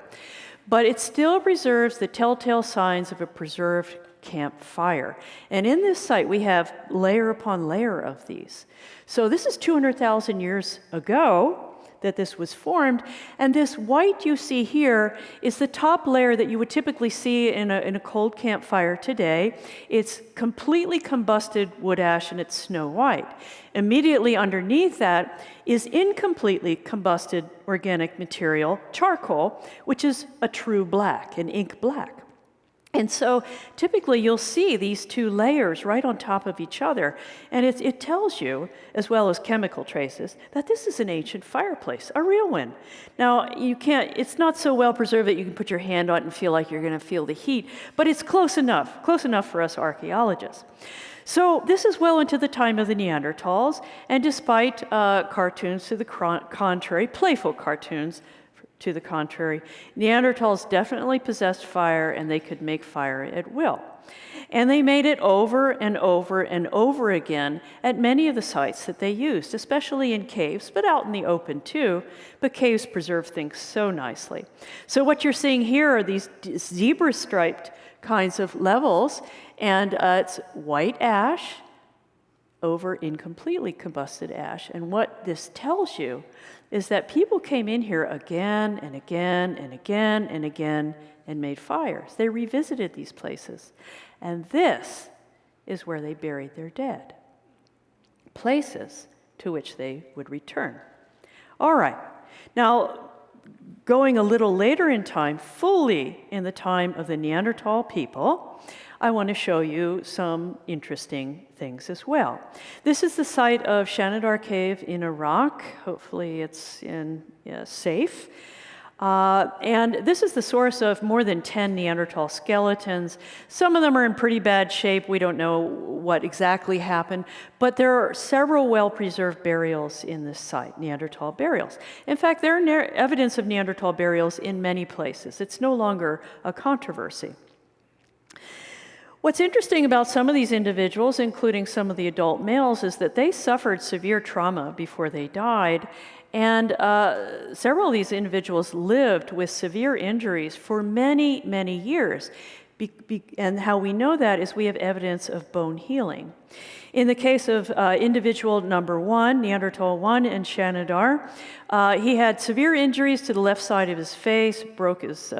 But it still preserves the telltale signs of a preserved campfire. And in this site, we have layer upon layer of these. So this is 200,000 years ago that this was formed, and this white you see here is the top layer that you would typically see in a cold campfire today. It's completely combusted wood ash, and it's snow white. Immediately underneath that is incompletely combusted organic material, charcoal, which is a true black, an ink black. And so typically you'll see these two layers right on top of each other, and it tells you, as well as chemical traces, that this is an ancient fireplace, a real one. Now, it's not so well preserved that you can put your hand on it and feel like you're going to feel the heat, but it's close enough for us archaeologists. So this is well into the time of the Neanderthals, and despite cartoons to the contrary, playful cartoons to the contrary, Neanderthals definitely possessed fire, and they could make fire at will. And they made it over and over and over again at many of the sites that they used, especially in caves, but out in the open too. But caves preserve things so nicely. So what you're seeing here are these zebra-striped kinds of levels, and it's white ash over incompletely combusted ash. And what this tells you is that people came in here again and again and again and again and made fires. They revisited these places. And this is where they buried their dead, places to which they would return. All right, now going a little later in time, fully in the time of the Neanderthal people, I want to show you some interesting things as well. This is the site of Shanidar Cave in Iraq. Hopefully it's safe. And this is the source of more than 10 Neanderthal skeletons. Some of them are in pretty bad shape. We don't know what exactly happened, but there are several well-preserved burials in this site, Neanderthal burials. In fact, there are evidence of Neanderthal burials in many places. It's no longer a controversy. What's interesting about some of these individuals, including some of the adult males, is that they suffered severe trauma before they died, and several of these individuals lived with severe injuries for many, many years. And how we know that is we have evidence of bone healing. In the case of individual number 1, Neanderthal 1 and Shanidar, he had severe injuries to the left side of his face, broke his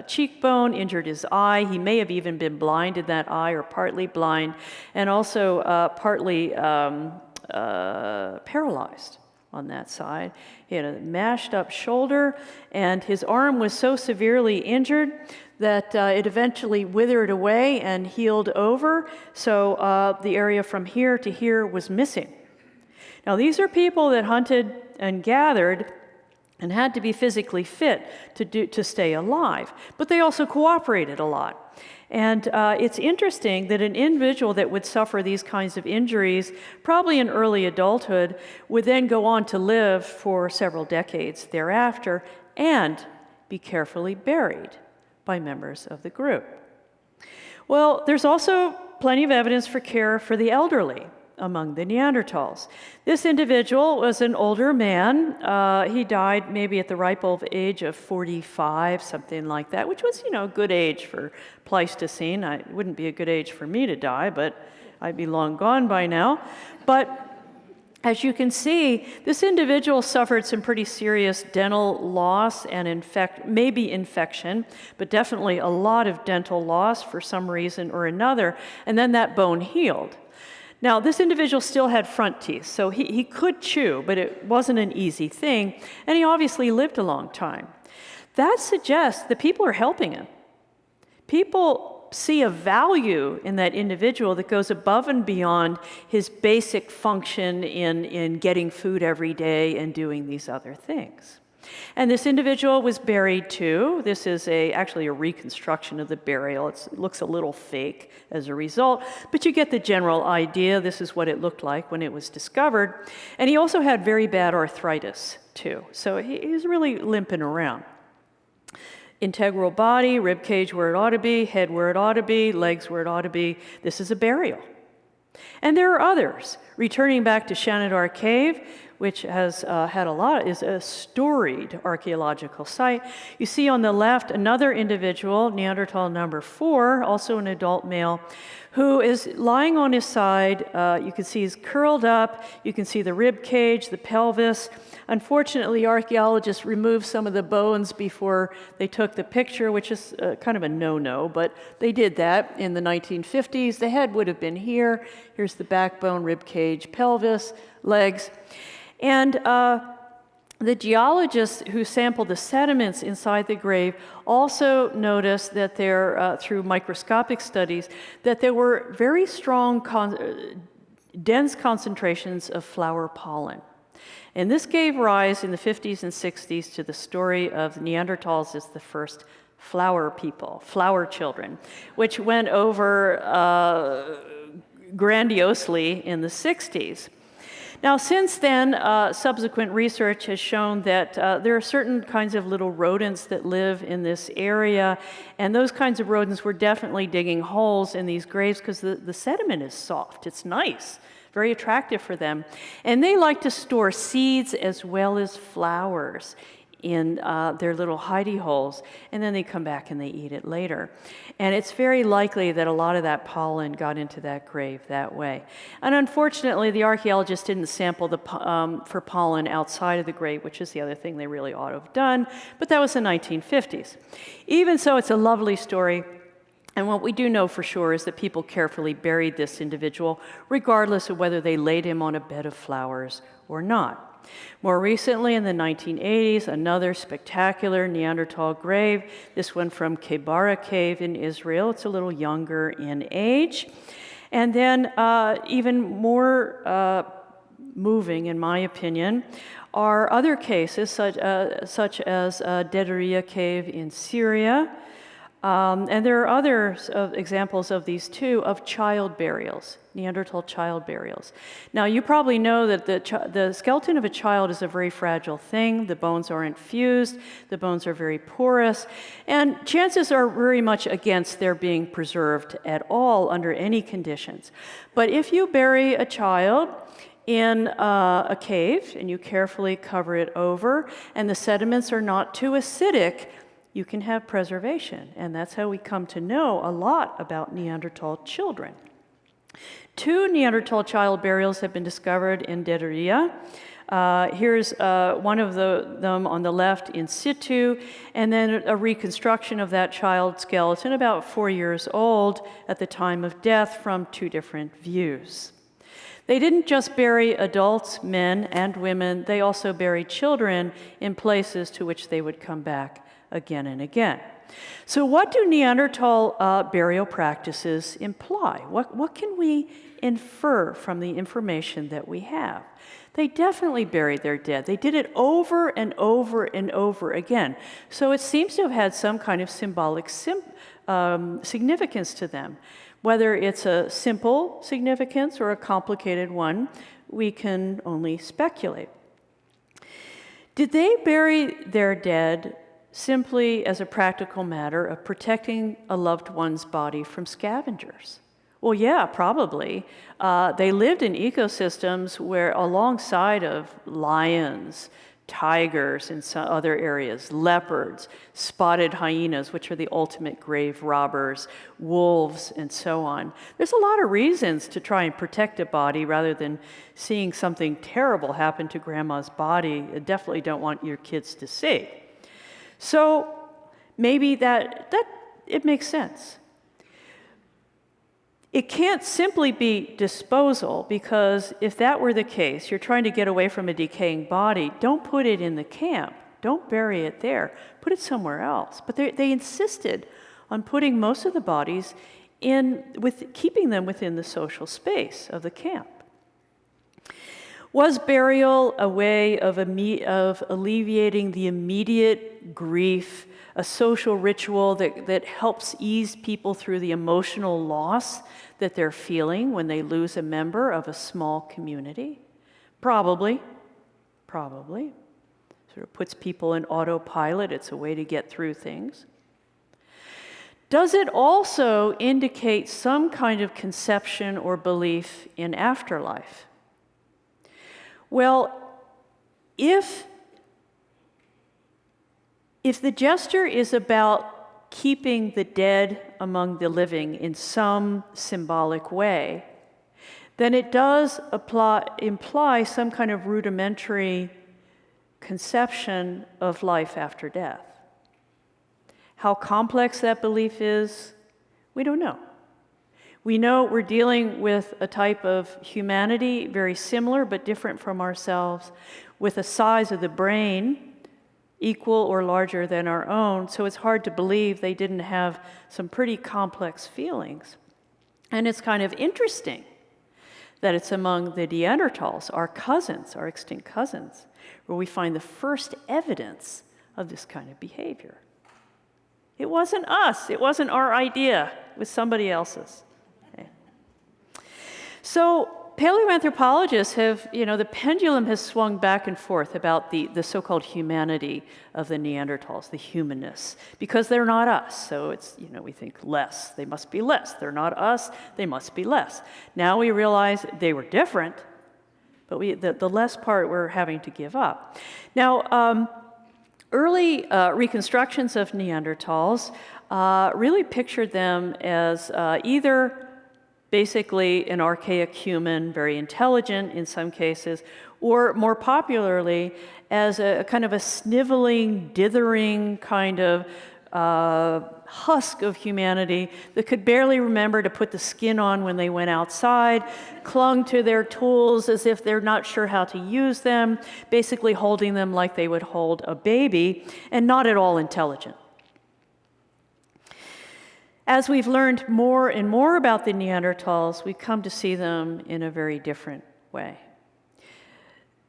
cheekbone, injured his eye. He may have even been blind in that eye, or partly blind, and also partly paralyzed on that side. He had a mashed up shoulder, and his arm was so severely injured that it eventually withered away and healed over, so the area from here to here was missing. Now, these are people that hunted and gathered and had to be physically fit to stay alive, but they also cooperated a lot. And it's interesting that an individual that would suffer these kinds of injuries, probably in early adulthood, would then go on to live for several decades thereafter and be carefully buried by members of the group. Well, there's also plenty of evidence for care for the elderly among the Neanderthals. This individual was an older man. He died maybe at the ripe old age of 45, something like that, which was, a good age for Pleistocene. It wouldn't be a good age for me to die, but I'd be long gone by now. But as you can see, this individual suffered some pretty serious dental loss and maybe infection, but definitely a lot of dental loss for some reason or another, and then that bone healed. Now, this individual still had front teeth, so he could chew, but it wasn't an easy thing, and he obviously lived a long time. That suggests that people are helping him. People see a value in that individual that goes above and beyond his basic function in getting food every day and doing these other things. And this individual was buried too. This is actually a reconstruction of the burial. It looks a little fake as a result, but you get the general idea. This is what it looked like when it was discovered. And he also had very bad arthritis too. So he was really limping around. Integral body, rib cage where it ought to be, head where it ought to be, legs where it ought to be. This is a burial. And there are others. Returning back to Shanidar Cave, which has is a storied archaeological site. You see on the left another individual, Neanderthal number 4, also an adult male, who is lying on his side. You can see he's curled up. You can see the rib cage, the pelvis. Unfortunately, archaeologists removed some of the bones before they took the picture, which is kind of a no-no, but they did that in the 1950s. The head would have been here. Here's the backbone, rib cage, pelvis, legs. And the geologists who sampled the sediments inside the grave also noticed that through microscopic studies, that there were very strong, dense concentrations of flower pollen. And this gave rise in the 50s and 60s to the story of Neanderthals as the first flower people, flower children, which went over grandiosely in the 60s. Now, since then, subsequent research has shown that there are certain kinds of little rodents that live in this area, and those kinds of rodents were definitely digging holes in these graves because the sediment is soft. It's nice, very attractive for them. And they like to store seeds as well as flowers in their little hidey holes, and then they come back and they eat it later. And it's very likely that a lot of that pollen got into that grave that way. And unfortunately, the archaeologists didn't sample for pollen outside of the grave, which is the other thing they really ought to have done, but that was the 1950s. Even so, it's a lovely story. And what we do know for sure is that people carefully buried this individual, regardless of whether they laid him on a bed of flowers or not. More recently, in the 1980s, another spectacular Neanderthal grave, this one from Kebara Cave in Israel. It's a little younger in age. And then even more moving, in my opinion, are other cases such as Dederia Cave in Syria. And there are other examples of these too, of child burials, Neanderthal child burials. Now, you probably know that the skeleton of a child is a very fragile thing. The bones aren't fused. The bones are very porous. And chances are very much against their being preserved at all under any conditions. But if you bury a child in a cave and you carefully cover it over and the sediments are not too acidic, you can have preservation. And that's how we come to know a lot about Neanderthal children. 2 Neanderthal child burials have been discovered in Dederia. Here's one of them on the left in situ, and then a reconstruction of that child skeleton, about 4 years old at the time of death, from 2 different views. They didn't just bury adults, men and women, they also buried children in places to which they would come back again and again. So what do Neanderthal burial practices imply? What can we infer from the information that we have? They definitely buried their dead. They did it over and over and over again. So it seems to have had some kind of symbolic significance to them. Whether it's a simple significance or a complicated one, we can only speculate. Did they bury their dead simply as a practical matter of protecting a loved one's body from scavengers? Well, yeah, probably. They lived in ecosystems where, alongside of lions, tigers in some other areas, leopards, spotted hyenas, which are the ultimate grave robbers, wolves, and so on. There's a lot of reasons to try and protect a body rather than seeing something terrible happen to grandma's body. You definitely don't want your kids to see. So maybe that it makes sense. It can't simply be disposal, because if that were the case, you're trying to get away from a decaying body, don't put it in the camp. Don't bury it there. Put it somewhere else. But they insisted on putting most of the bodies keeping them within the social space of the camp. Was burial a way of alleviating the immediate grief, a social ritual that helps ease people through the emotional loss that they're feeling when they lose a member of a small community? Probably. Sort of puts people in autopilot. It's a way to get through things. Does it also indicate some kind of conception or belief in afterlife? Well, if the gesture is about keeping the dead among the living in some symbolic way, then it does imply some kind of rudimentary conception of life after death. How complex that belief is, we don't know. We know we're dealing with a type of humanity very similar but different from ourselves, with a size of the brain equal or larger than our own, so it's hard to believe they didn't have some pretty complex feelings. And it's kind of interesting that it's among the Neanderthals, our cousins, our extinct cousins, where we find the first evidence of this kind of behavior. It wasn't us. It wasn't our idea. It was somebody else's. Okay. So paleoanthropologists have, the pendulum has swung back and forth about the so-called humanity of the Neanderthals, the humanness, because they're not us. So it's, we think less. They must be less. They're not us. They must be less. Now we realize they were different, but the less part we're having to give up. Now, early reconstructions of Neanderthals really pictured them as either basically an archaic human, very intelligent in some cases, or more popularly as a kind of a sniveling, dithering kind of husk of humanity that could barely remember to put the skin on when they went outside, clung to their tools as if they're not sure how to use them, basically holding them like they would hold a baby, and not at all intelligent. As we've learned more and more about the Neanderthals, we've come to see them in a very different way.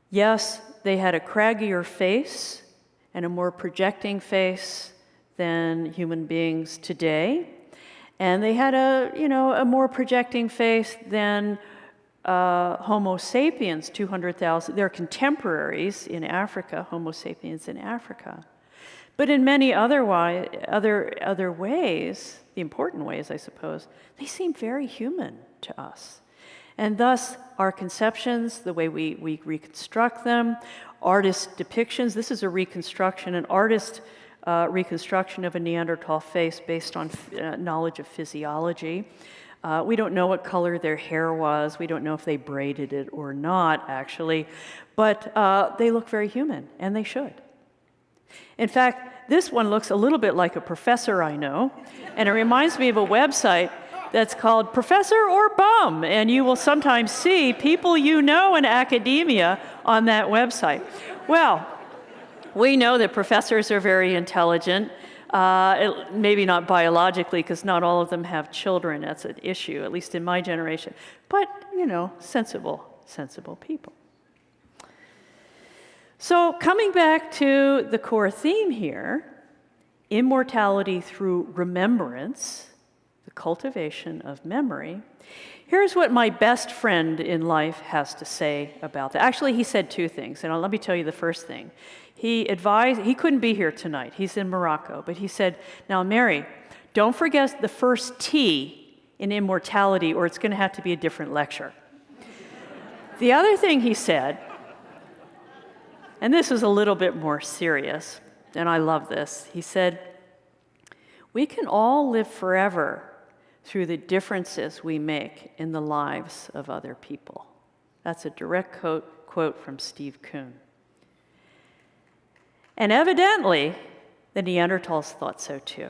Yes, they had a craggier face and a more projecting face than human beings today. And they had a more projecting face than Homo sapiens, 200,000, their contemporaries in Africa, Homo sapiens in Africa. But in many other ways, the important ways, I suppose, they seem very human to us. And thus, our conceptions, the way we reconstruct them, artist depictions, this is a reconstruction, an artist reconstruction of a Neanderthal face based on knowledge of physiology. We don't know what color their hair was. We don't know if they braided it or not, actually. But they look very human, and they should. In fact, this one looks a little bit like a professor I know, and it reminds me of a website that's called Professor or Bum, and you will sometimes see people you know in academia on that website. Well, we know that professors are very intelligent, maybe not biologically, because not all of them have children. That's an issue, at least in my generation. But, sensible people. So coming back to the core theme here, immortality through remembrance, the cultivation of memory, here's what my best friend in life has to say about that. Actually, he said two things, and let me tell you the first thing. He couldn't be here tonight. He's in Morocco, but he said, now, Mary, don't forget the first T in immortality, or it's going to have to be a different lecture. The other thing he said, and this is a little bit more serious, and I love this. He said, we can all live forever through the differences we make in the lives of other people. That's a direct quote from Steve Kuhn. And evidently, the Neanderthals thought so too.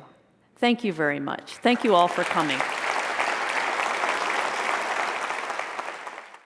Thank you very much. Thank you all for coming.